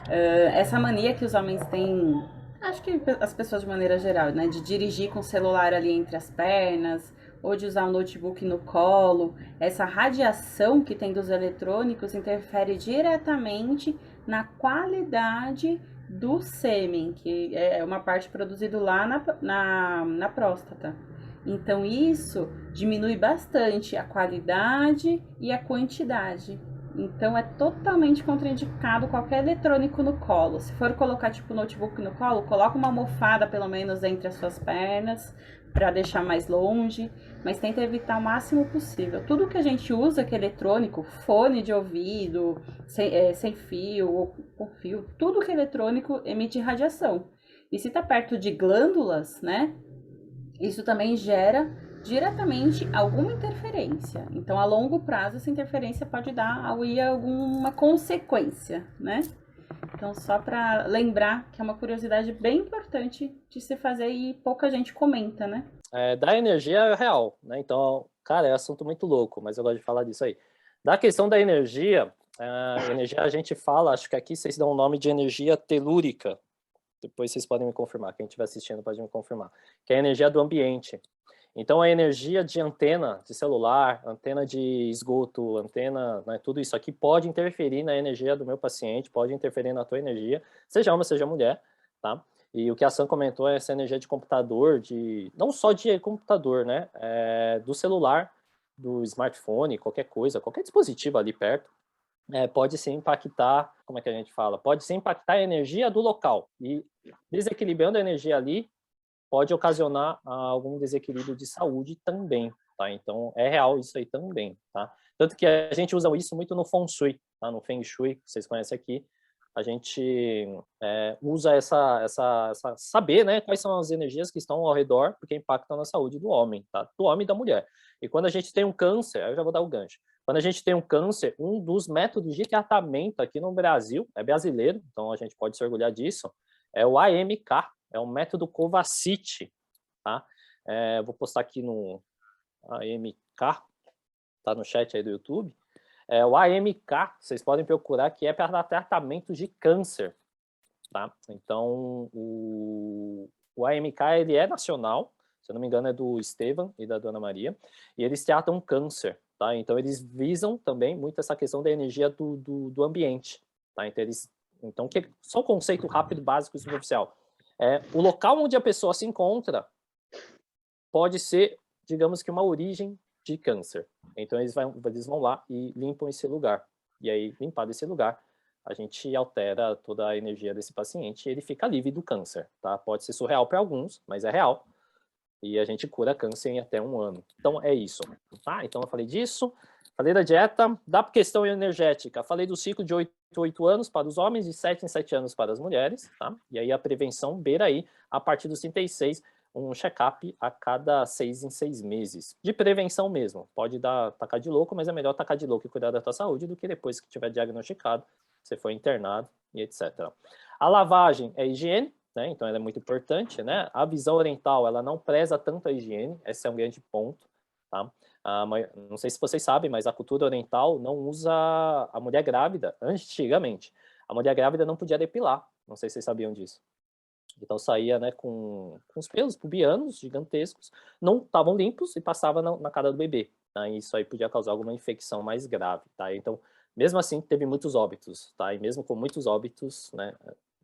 Essa mania que os homens têm, acho que as pessoas de maneira geral, né? De dirigir com o celular ali entre as pernas, ou de usar o notebook no colo, essa radiação que tem dos eletrônicos interfere diretamente na qualidade do sêmen, que é uma parte produzida lá na próstata. Então, isso diminui bastante a qualidade e a quantidade. Então é totalmente contraindicado qualquer eletrônico no colo. Se for colocar tipo notebook no colo, coloca uma almofada pelo menos entre as suas pernas para deixar mais longe, mas tenta evitar o máximo possível. Tudo que a gente usa que é eletrônico, fone de ouvido, sem fio ou com fio, tudo que é eletrônico emite radiação. E se está perto de glândulas, né? Isso também gera diretamente alguma interferência. Então, a longo prazo, essa interferência pode dar alguma consequência, né? Então, só para lembrar que é uma curiosidade bem importante de se fazer e pouca gente comenta, né? Da energia é real, né? Então, cara, é assunto muito louco, mas eu gosto de falar disso aí. Da questão da energia, a gente fala, acho que aqui vocês dão o nome de energia telúrica. Depois vocês podem me confirmar, quem estiver assistindo pode me confirmar. Que é a energia do ambiente. Então, a energia de antena de celular, antena de esgoto, antena, né, tudo isso aqui pode interferir na energia do meu paciente, pode interferir na tua energia, seja homem, seja mulher, tá? E o que a Sam comentou é essa energia de computador, não só de computador, né? Do celular, do smartphone, qualquer coisa, qualquer dispositivo ali perto, pode sim impactar, como é que a gente fala? Pode sim impactar a energia do local. E desequilibrando a energia ali, pode ocasionar algum desequilíbrio de saúde também, tá? Então, é real isso aí também, tá? Tanto que a gente usa isso muito no Feng Shui, tá? No Feng Shui, que vocês conhecem aqui, a gente usa saber, né, quais são as energias que estão ao redor, porque impactam na saúde do homem, tá? Do homem e da mulher. E quando a gente tem um câncer, eu já vou dar o gancho, quando a gente tem um câncer, um dos métodos de tratamento aqui no Brasil, é brasileiro, então a gente pode se orgulhar disso, é o AMK, é o método Kovacic, tá? Vou postar aqui no AMK, tá no chat aí do YouTube. O AMK, vocês podem procurar, que é para tratamento de câncer, tá? Então, o AMK, ele é nacional, se eu não me engano é do Estevam e da Dona Maria, e eles tratam câncer, tá? Então, eles visam também muito essa questão da energia do ambiente, tá? Então, só um conceito rápido, básico e superficial. O local onde a pessoa se encontra pode ser, digamos que, uma origem de câncer. Então, eles vão lá e limpam esse lugar. E aí, limpado esse lugar, a gente altera toda a energia desse paciente e ele fica livre do câncer, tá? Pode ser surreal para alguns, mas é real. E a gente cura câncer em até 1 ano. Então, é isso, tá? Então, eu falei disso. Falei da dieta, da questão energética. Falei do ciclo de 8 anos para os homens e 7 em 7 anos para as mulheres, tá? E aí a prevenção beira aí, a partir dos 36, um check-up a cada 6 em 6 meses. De prevenção mesmo. Pode tacar de louco, mas é melhor tacar de louco e cuidar da tua saúde do que depois que tiver diagnosticado, você foi internado e etc. A lavagem é higiene, né? Então ela é muito importante, né? A visão oriental, ela não preza tanto a higiene, esse é um grande ponto, tá? Não sei se vocês sabem, mas a cultura oriental não usa a mulher grávida, antigamente. A mulher grávida não podia depilar, não sei se vocês sabiam disso. Então saía, né, com os pelos pubianos gigantescos, não estavam limpos e passava na cara do bebê. Tá? E isso aí podia causar alguma infecção mais grave. Tá? Então, mesmo assim, teve muitos óbitos. Tá? E mesmo com muitos óbitos, né,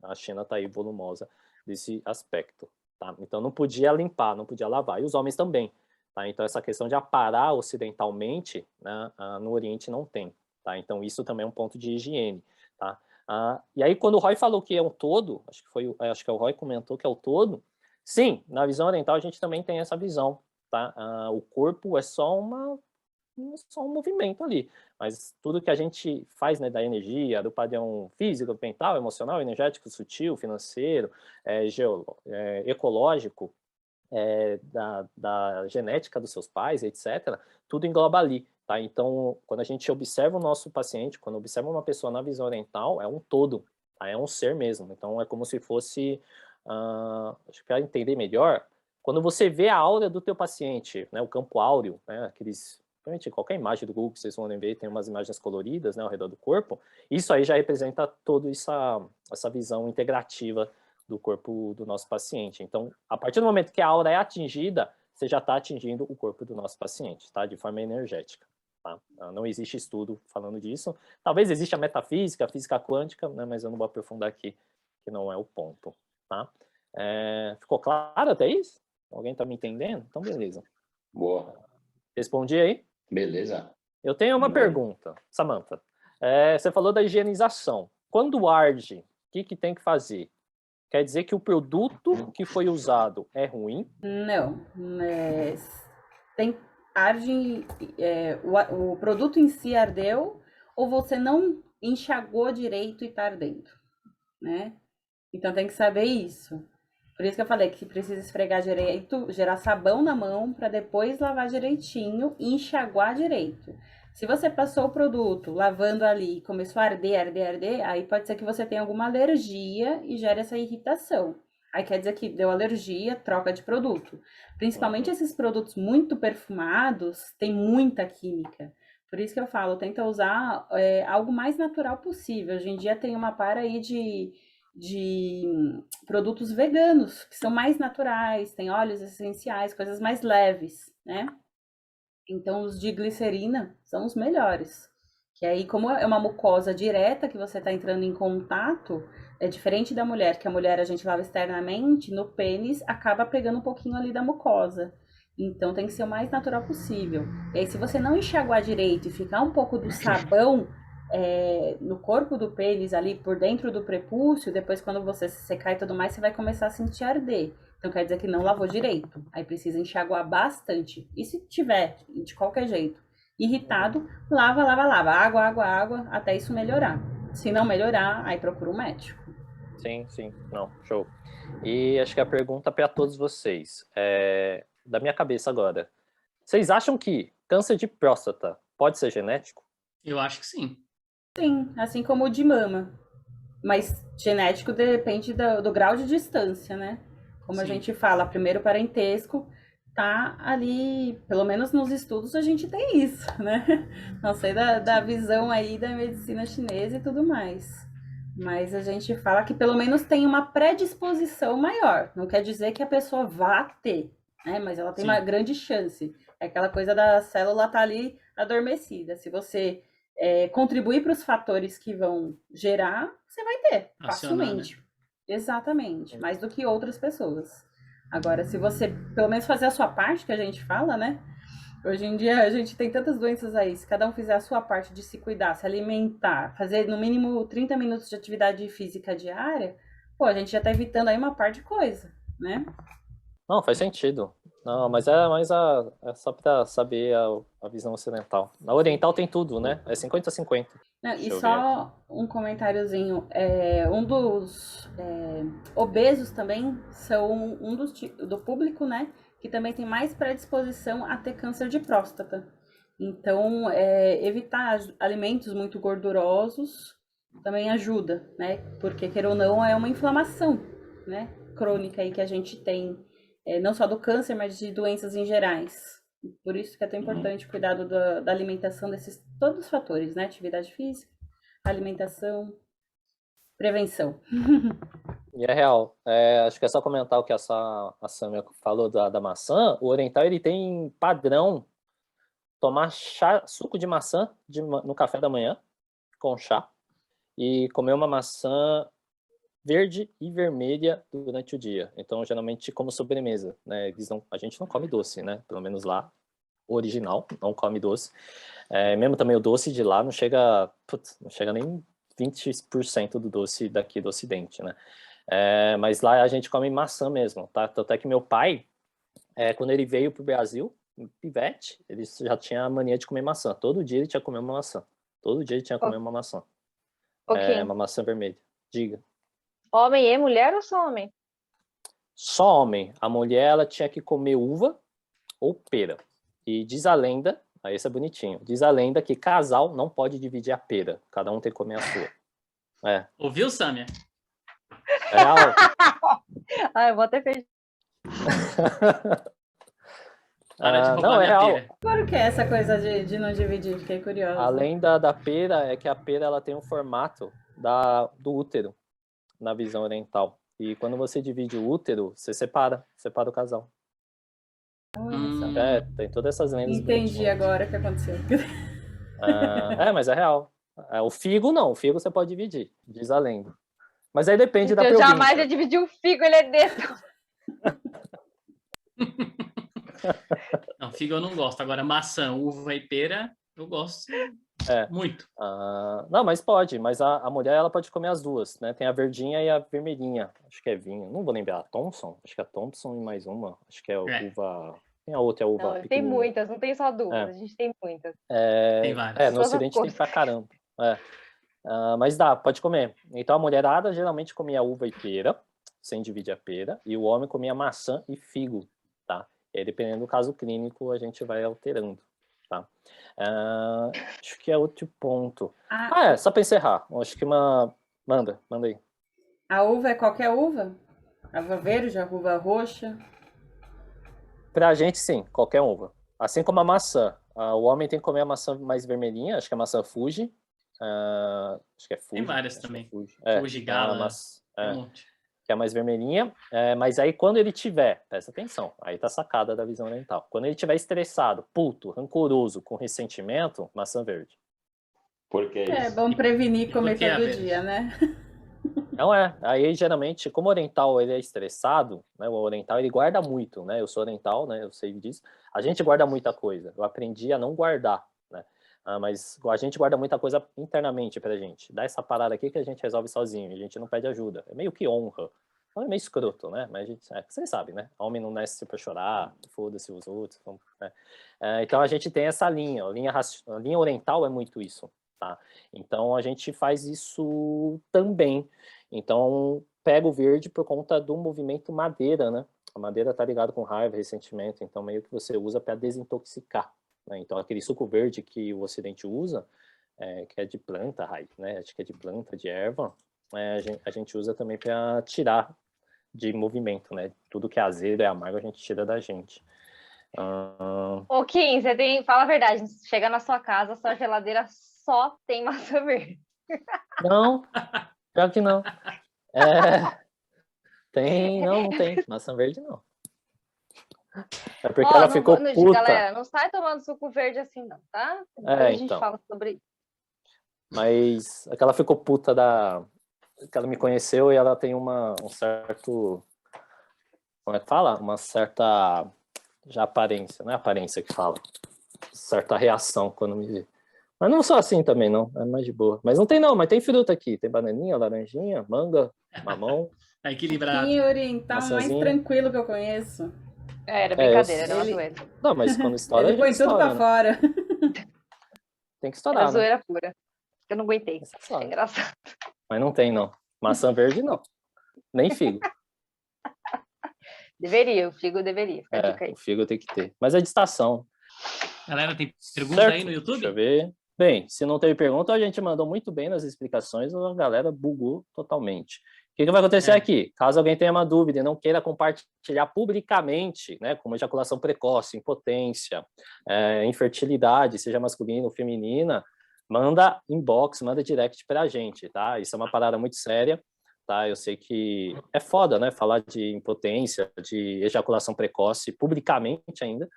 a China está aí volumosa desse aspecto. Tá? Então não podia limpar, não podia lavar. E os homens também. Tá? Então, essa questão de aparar ocidentalmente, né, no Oriente não tem. Tá? Então, isso também é um ponto de higiene. Tá? E aí, quando o Roy falou que é um todo, acho que o Roy comentou que é o todo, sim, na visão oriental a gente também tem essa visão. Tá? O corpo é só um movimento ali, mas tudo que a gente faz, né, da energia, do padrão físico, mental, emocional, energético, sutil, financeiro, ecológico, da genética dos seus pais, etc., tudo engloba ali, tá? Então, quando a gente observa o nosso paciente, quando observa uma pessoa na visão oriental, é um todo, tá? É um ser mesmo. Então, é como se fosse, acho que para entender melhor, quando você vê a aura do teu paciente, né, o campo áureo, né, realmente qualquer imagem do Google que vocês vão ver, tem umas imagens coloridas, né, ao redor do corpo, isso aí já representa toda essa visão integrativa do corpo do nosso paciente. Então, a partir do momento que a aura é atingida, você já está atingindo o corpo do nosso paciente, tá? De forma energética. Tá? Não existe estudo falando disso. Talvez exista a metafísica, a física quântica, né? Mas eu não vou aprofundar aqui, que não é o ponto. Tá? Ficou claro até isso? Alguém está me entendendo? Então, beleza. Boa. Respondi aí? Beleza. Eu tenho uma pergunta, Samantha. Você falou da higienização. Quando arde, o que tem que fazer? Quer dizer que o produto que foi usado é ruim? Não. Arde, o produto em si ardeu, ou você não enxagou direito e tá ardendo, né? Então tem que saber isso. Por isso que eu falei que precisa esfregar direito, gerar sabão na mão para depois lavar direitinho e enxaguar direito. Se você passou o produto lavando ali e começou a arder, aí pode ser que você tenha alguma alergia e gere essa irritação. Aí quer dizer que deu alergia, troca de produto. Principalmente esses produtos muito perfumados, tem muita química. Por isso que eu falo, tenta usar algo mais natural possível. Hoje em dia tem uma para aí de produtos veganos, que são mais naturais, tem óleos essenciais, coisas mais leves, né? Então, os de glicerina são os melhores. Que aí, como é uma mucosa direta que você está entrando em contato, é diferente da mulher, que a mulher a gente lava externamente, no pênis acaba pegando um pouquinho ali da mucosa. Então, tem que ser o mais natural possível. E aí, se você não enxaguar direito e ficar um pouco do sabão no corpo do pênis ali, por dentro do prepúcio, depois quando você se secar e tudo mais, você vai começar a sentir arder. Então quer dizer que não lavou direito. Aí precisa enxaguar bastante. E se tiver, de qualquer jeito, irritado, lava. Água, até isso melhorar. Se não melhorar, aí procura um médico. Sim. Não, show. E acho que a pergunta para todos vocês, da minha cabeça agora. Vocês acham que câncer de próstata pode ser genético? Eu acho que sim. Sim, assim como o de mama. Mas genético depende do grau de distância, né? Como a gente fala, primeiro parentesco tá ali, pelo menos nos estudos a gente tem isso, né? Não sei da visão aí da medicina chinesa e tudo mais. Mas a gente fala que pelo menos tem uma predisposição maior. Não quer dizer que a pessoa vá ter, né? Mas ela tem uma grande chance. É aquela coisa da célula tá ali adormecida. Se você contribuir para os fatores que vão gerar, você vai ter facilmente. Né? Exatamente, mais do que outras pessoas. Agora, se você pelo menos fazer a sua parte, que a gente fala, né? Hoje em dia a gente tem tantas doenças aí. Se cada um fizer a sua parte de se cuidar, se alimentar, fazer no mínimo 30 minutos de atividade física diária, pô, a gente já tá evitando aí uma parte de coisa, né? Não, faz sentido. Não, mas é só para saber a visão ocidental. Na oriental tem tudo, né? É 50-50. E só um comentáriozinho. Um dos obesos também são um do público, né? Que também tem mais predisposição a ter câncer de próstata. Então, evitar alimentos muito gordurosos também ajuda, né? Porque, queira ou não, é uma inflamação, né? Crônica aí que a gente tem. Não só do câncer, mas de doenças em gerais. Por isso que é tão importante o cuidado da alimentação desses todos os fatores, né? Atividade física, alimentação, prevenção. E é real. Acho que é só comentar o que a Samia falou da maçã. O oriental ele tem padrão tomar suco de maçã no café da manhã, com chá, e comer uma maçã verde e vermelha durante o dia. Então, geralmente, como sobremesa, né? A gente não come doce, né? Pelo menos lá, o original, não come doce. Mesmo também o doce de lá não chega nem 20% do doce daqui do Ocidente, né? Mas lá a gente come maçã mesmo, tá? Tanto é que meu pai, quando ele veio pro Brasil, pivete, ele já tinha a mania de comer maçã. Todo dia ele tinha que comer uma maçã. Todo dia ele tinha que comer uma maçã. Uma maçã vermelha. Diga. Homem e mulher ou só homem? Só homem. A mulher, ela tinha que comer uva ou pera. E diz a lenda, aí isso é bonitinho, diz a lenda que casal não pode dividir a pera. Cada um tem que comer a sua. Ouviu, Samia? É real. Eu vou até fechar. Para de roubar não, é real. pera. Por que essa coisa de não dividir? Fiquei curiosa. A lenda da pera é que a pera ela tem um formato do útero, na visão oriental. E quando você divide o útero, você separa o casal. Tem todas essas lendas. Entendi agora o que aconteceu. Mas é real. O figo não, o figo você pode dividir, diz a lenda. Mas aí depende da Eu província. jamais ia dividir o figo, ele é desse. Não, figo eu não gosto. Agora, maçã, uva e pera, eu gosto. Muito. Não, mas pode. Mas a mulher, ela pode comer as duas, né? Tem a verdinha e a vermelhinha. Acho que é vinho. Não vou lembrar. A Thompson? Acho que é a Thompson e mais uma. Acho que é a uva... Tem a outra, é a uva Não, tem pequenininha. muitas, não tem só duas, É. a gente tem muitas. Tem várias. No Todas as Ocidente tem cores. pra caramba. Mas dá, pode comer. Então a mulherada geralmente comia uva e pera, sem dividir a pera, e o homem comia maçã e figo, tá? E aí, dependendo do caso clínico, a gente vai alterando, tá? Acho que é outro ponto. Só para encerrar. Acho que Manda aí. A uva é qualquer uva? A uva verde, a uva roxa? Pra gente, sim, qualquer uva. Assim como a maçã. O homem tem que comer a maçã mais vermelhinha, acho que é a maçã Fuji. Acho que é Fuji. Tem várias acho também. que é Fuji. Fuji, Gala, tem um monte. Que é a mais vermelhinha, mas aí quando ele tiver, presta atenção, aí tá a sacada da visão oriental. Quando ele tiver estressado, puto, rancoroso, com ressentimento, maçã verde. Por que É isso? bom prevenir E comer por que a todo verde? dia, né? Não aí geralmente, como o oriental ele é estressado, né, o oriental ele guarda muito, né, eu sou oriental, né, eu sei disso, a gente guarda muita coisa, eu aprendi a não guardar, né, mas a gente guarda muita coisa internamente pra gente, dá essa parada aqui que a gente resolve sozinho, a gente não pede ajuda, é meio que honra, é meio escroto, né, mas a gente, vocês sabem, né, homem não nasce pra chorar, foda-se os outros, né? Então a gente tem essa linha, a linha oriental é muito isso, tá, então a gente faz isso também. Então, pega o verde por conta do movimento madeira, né? A madeira tá ligada com raiva, ressentimento, então meio que você usa para desintoxicar, né? Então, aquele suco verde que o Ocidente usa, que é de planta, raiz, né? Acho que é de planta, de erva, a gente usa também para tirar de movimento, né? Tudo que é azedo e amargo a gente tira da gente. Ô, Kim, fala a verdade, chega na sua casa, sua geladeira só tem maçã verde. Não, pior que não. Não tem. Maçã verde não. É porque ela ficou puta. Galera, não sai tomando suco verde assim não, tá? Depois a gente fala sobre isso. Mas ela ficou puta que ela me conheceu e ela tem um certo... Como é que fala? Uma certa... Já aparência, não é aparência que fala. Certa reação quando me vê. Mas não sou assim também, não. É mais de boa. Mas não tem não, mas tem fruta aqui. Tem bananinha, laranjinha, manga, mamão. Tá equilibrado. Quem oriental mais tranquilo que eu conheço. Era brincadeira, era uma zoeira. Não, mas quando estoura, ele põe tudo pra fora. Tem que estourar, era zoeira pura. Eu não aguentei. É engraçado. Mas não tem, não. Maçã verde, não. Nem figo. Deveria, o figo deveria. O figo tem que ter. Mas é de estação. Galera, tem pergunta aí no YouTube? Deixa eu ver. Bem, se não teve pergunta, a gente mandou muito bem nas explicações, a galera bugou totalmente. O que vai acontecer aqui? Caso alguém tenha uma dúvida e não queira compartilhar publicamente, né, como ejaculação precoce, impotência, infertilidade, seja masculina ou feminina, manda inbox, manda direct pra gente, tá? Isso é uma parada muito séria, tá? Eu sei que é foda, né, falar de impotência, de ejaculação precoce publicamente ainda.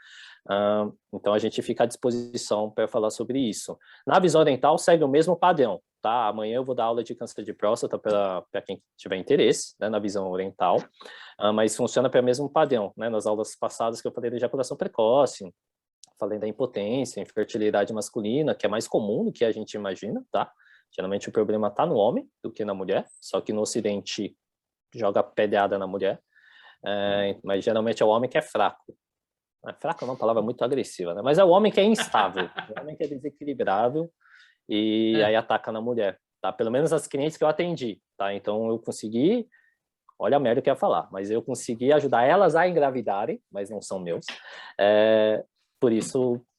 Então a gente fica à disposição para falar sobre isso. Na visão oriental segue o mesmo padrão, tá? Amanhã eu vou dar aula de câncer de próstata para quem tiver interesse, né, na visão oriental, mas funciona pelo mesmo padrão, né? Nas aulas passadas que eu falei da ejaculação precoce, falei da impotência, infertilidade masculina, que é mais comum do que a gente imagina, tá? Geralmente o problema está no homem do que na mulher, só que no Ocidente joga pedrada na mulher, mas geralmente é o homem que é fraco. Fraco é uma palavra muito agressiva, né? Mas é o homem que é instável, o homem que é desequilibrável e aí ataca na mulher, tá? Pelo menos as clientes que eu atendi, tá? Então eu consegui, olha a merda que eu ia falar, mas eu consegui ajudar elas a engravidarem, mas não são meus, por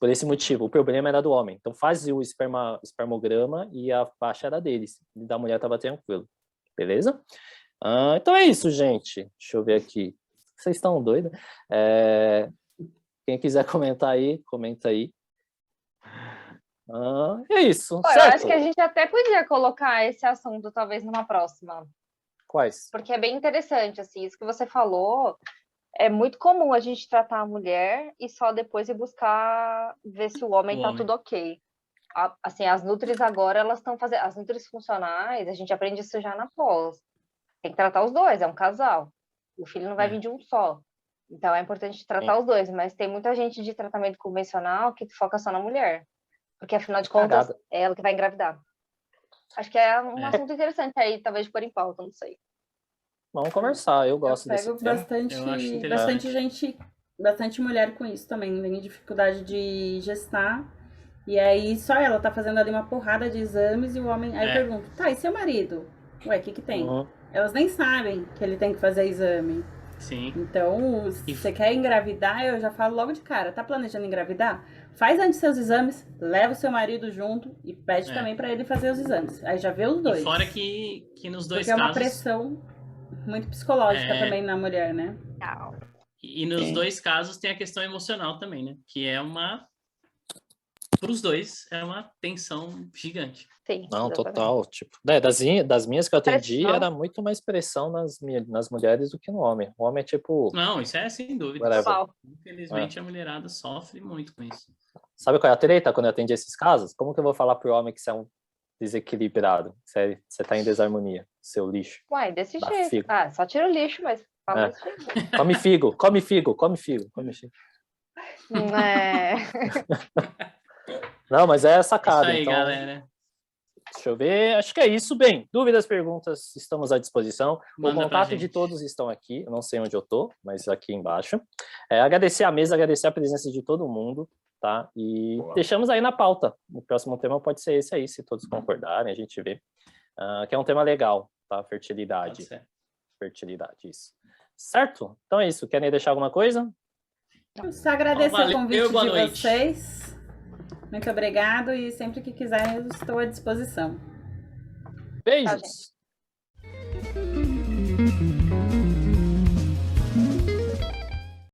esse motivo. O problema era do homem, então fazia o espermograma e a faixa era deles, e da mulher tava tranquilo, beleza? Então é isso, gente. Deixa eu ver aqui. Vocês estão doidos? Quem quiser comentar aí, comenta aí. É isso. Pô, eu acho que a gente até podia colocar esse assunto, talvez, numa próxima. Quais? Porque é bem interessante, assim, isso que você falou. É muito comum a gente tratar a mulher e só depois ir buscar ver se o homem tá tudo ok. Assim, as nutris agora, elas estão fazendo... As nutris funcionais, a gente aprende isso já na pós. Tem que tratar os dois, é um casal. O filho não vai vir de um só. Então, é importante tratar os dois, mas tem muita gente de tratamento convencional que foca só na mulher. Porque, afinal de contas, Cagada. é ela que vai engravidar. Acho que é um É. assunto interessante aí, talvez pôr em pauta, não sei. Vamos conversar, eu Eu gosto desse pego tema. Eu acho interessante. bastante gente, bastante mulher com isso também, tem dificuldade de gestar. E aí só ela tá fazendo ali uma porrada de exames e o homem. Aí eu É. pergunto, tá, e seu marido? Ué, o que tem? Uhum. Elas nem sabem que ele tem que fazer exame. Sim. Então, se você quer engravidar, eu já falo logo de cara, tá planejando engravidar? Faz antes seus exames, leva o seu marido junto e pede É. também pra ele fazer os exames. Aí já vê os E dois. fora que nos dois Porque é uma casos. pressão muito psicológica É. também na mulher, né? Não. E nos Sim. dois casos tem a questão emocional também, né? Que é uma. Para os dois, é uma tensão gigante. Sim, Não, exatamente. total. Tipo, das minhas que eu atendi, Pressão. era muito mais pressão nas mulheres do que no homem. O homem é tipo, Não, isso é sem dúvida. whatever. Qual? Infelizmente, a mulherada sofre muito com isso. Sabe qual é a treta quando eu atendi esses casos? Como que eu vou falar pro homem que você é um desequilibrado? Você tá em desarmonia, seu lixo. Uai, desse Dá jeito. figo. Ah, só tira o lixo, mas fala É. desse jeito. Come figo, come figo, come figo, come figo. É. Não, mas é Isso sacada. aí, Então, galera. deixa eu ver. Acho que é isso. Bem, dúvidas, perguntas, estamos à disposição. Manda O pra contato gente. de todos estão aqui. Eu não sei onde eu tô, mas aqui embaixo. Agradecer a mesa, agradecer a presença de todo mundo, tá? E Boa. deixamos aí na pauta. O próximo tema pode ser esse aí, se todos concordarem, a gente vê. Que é um tema legal, tá? Pode Fertilidade. ser. Fertilidade, isso. Certo? Então é isso. Querem deixar alguma coisa? Só agradecer Valeu, o convite boa de noite. vocês. Muito obrigado e sempre que quiser eu estou à disposição. Beijos!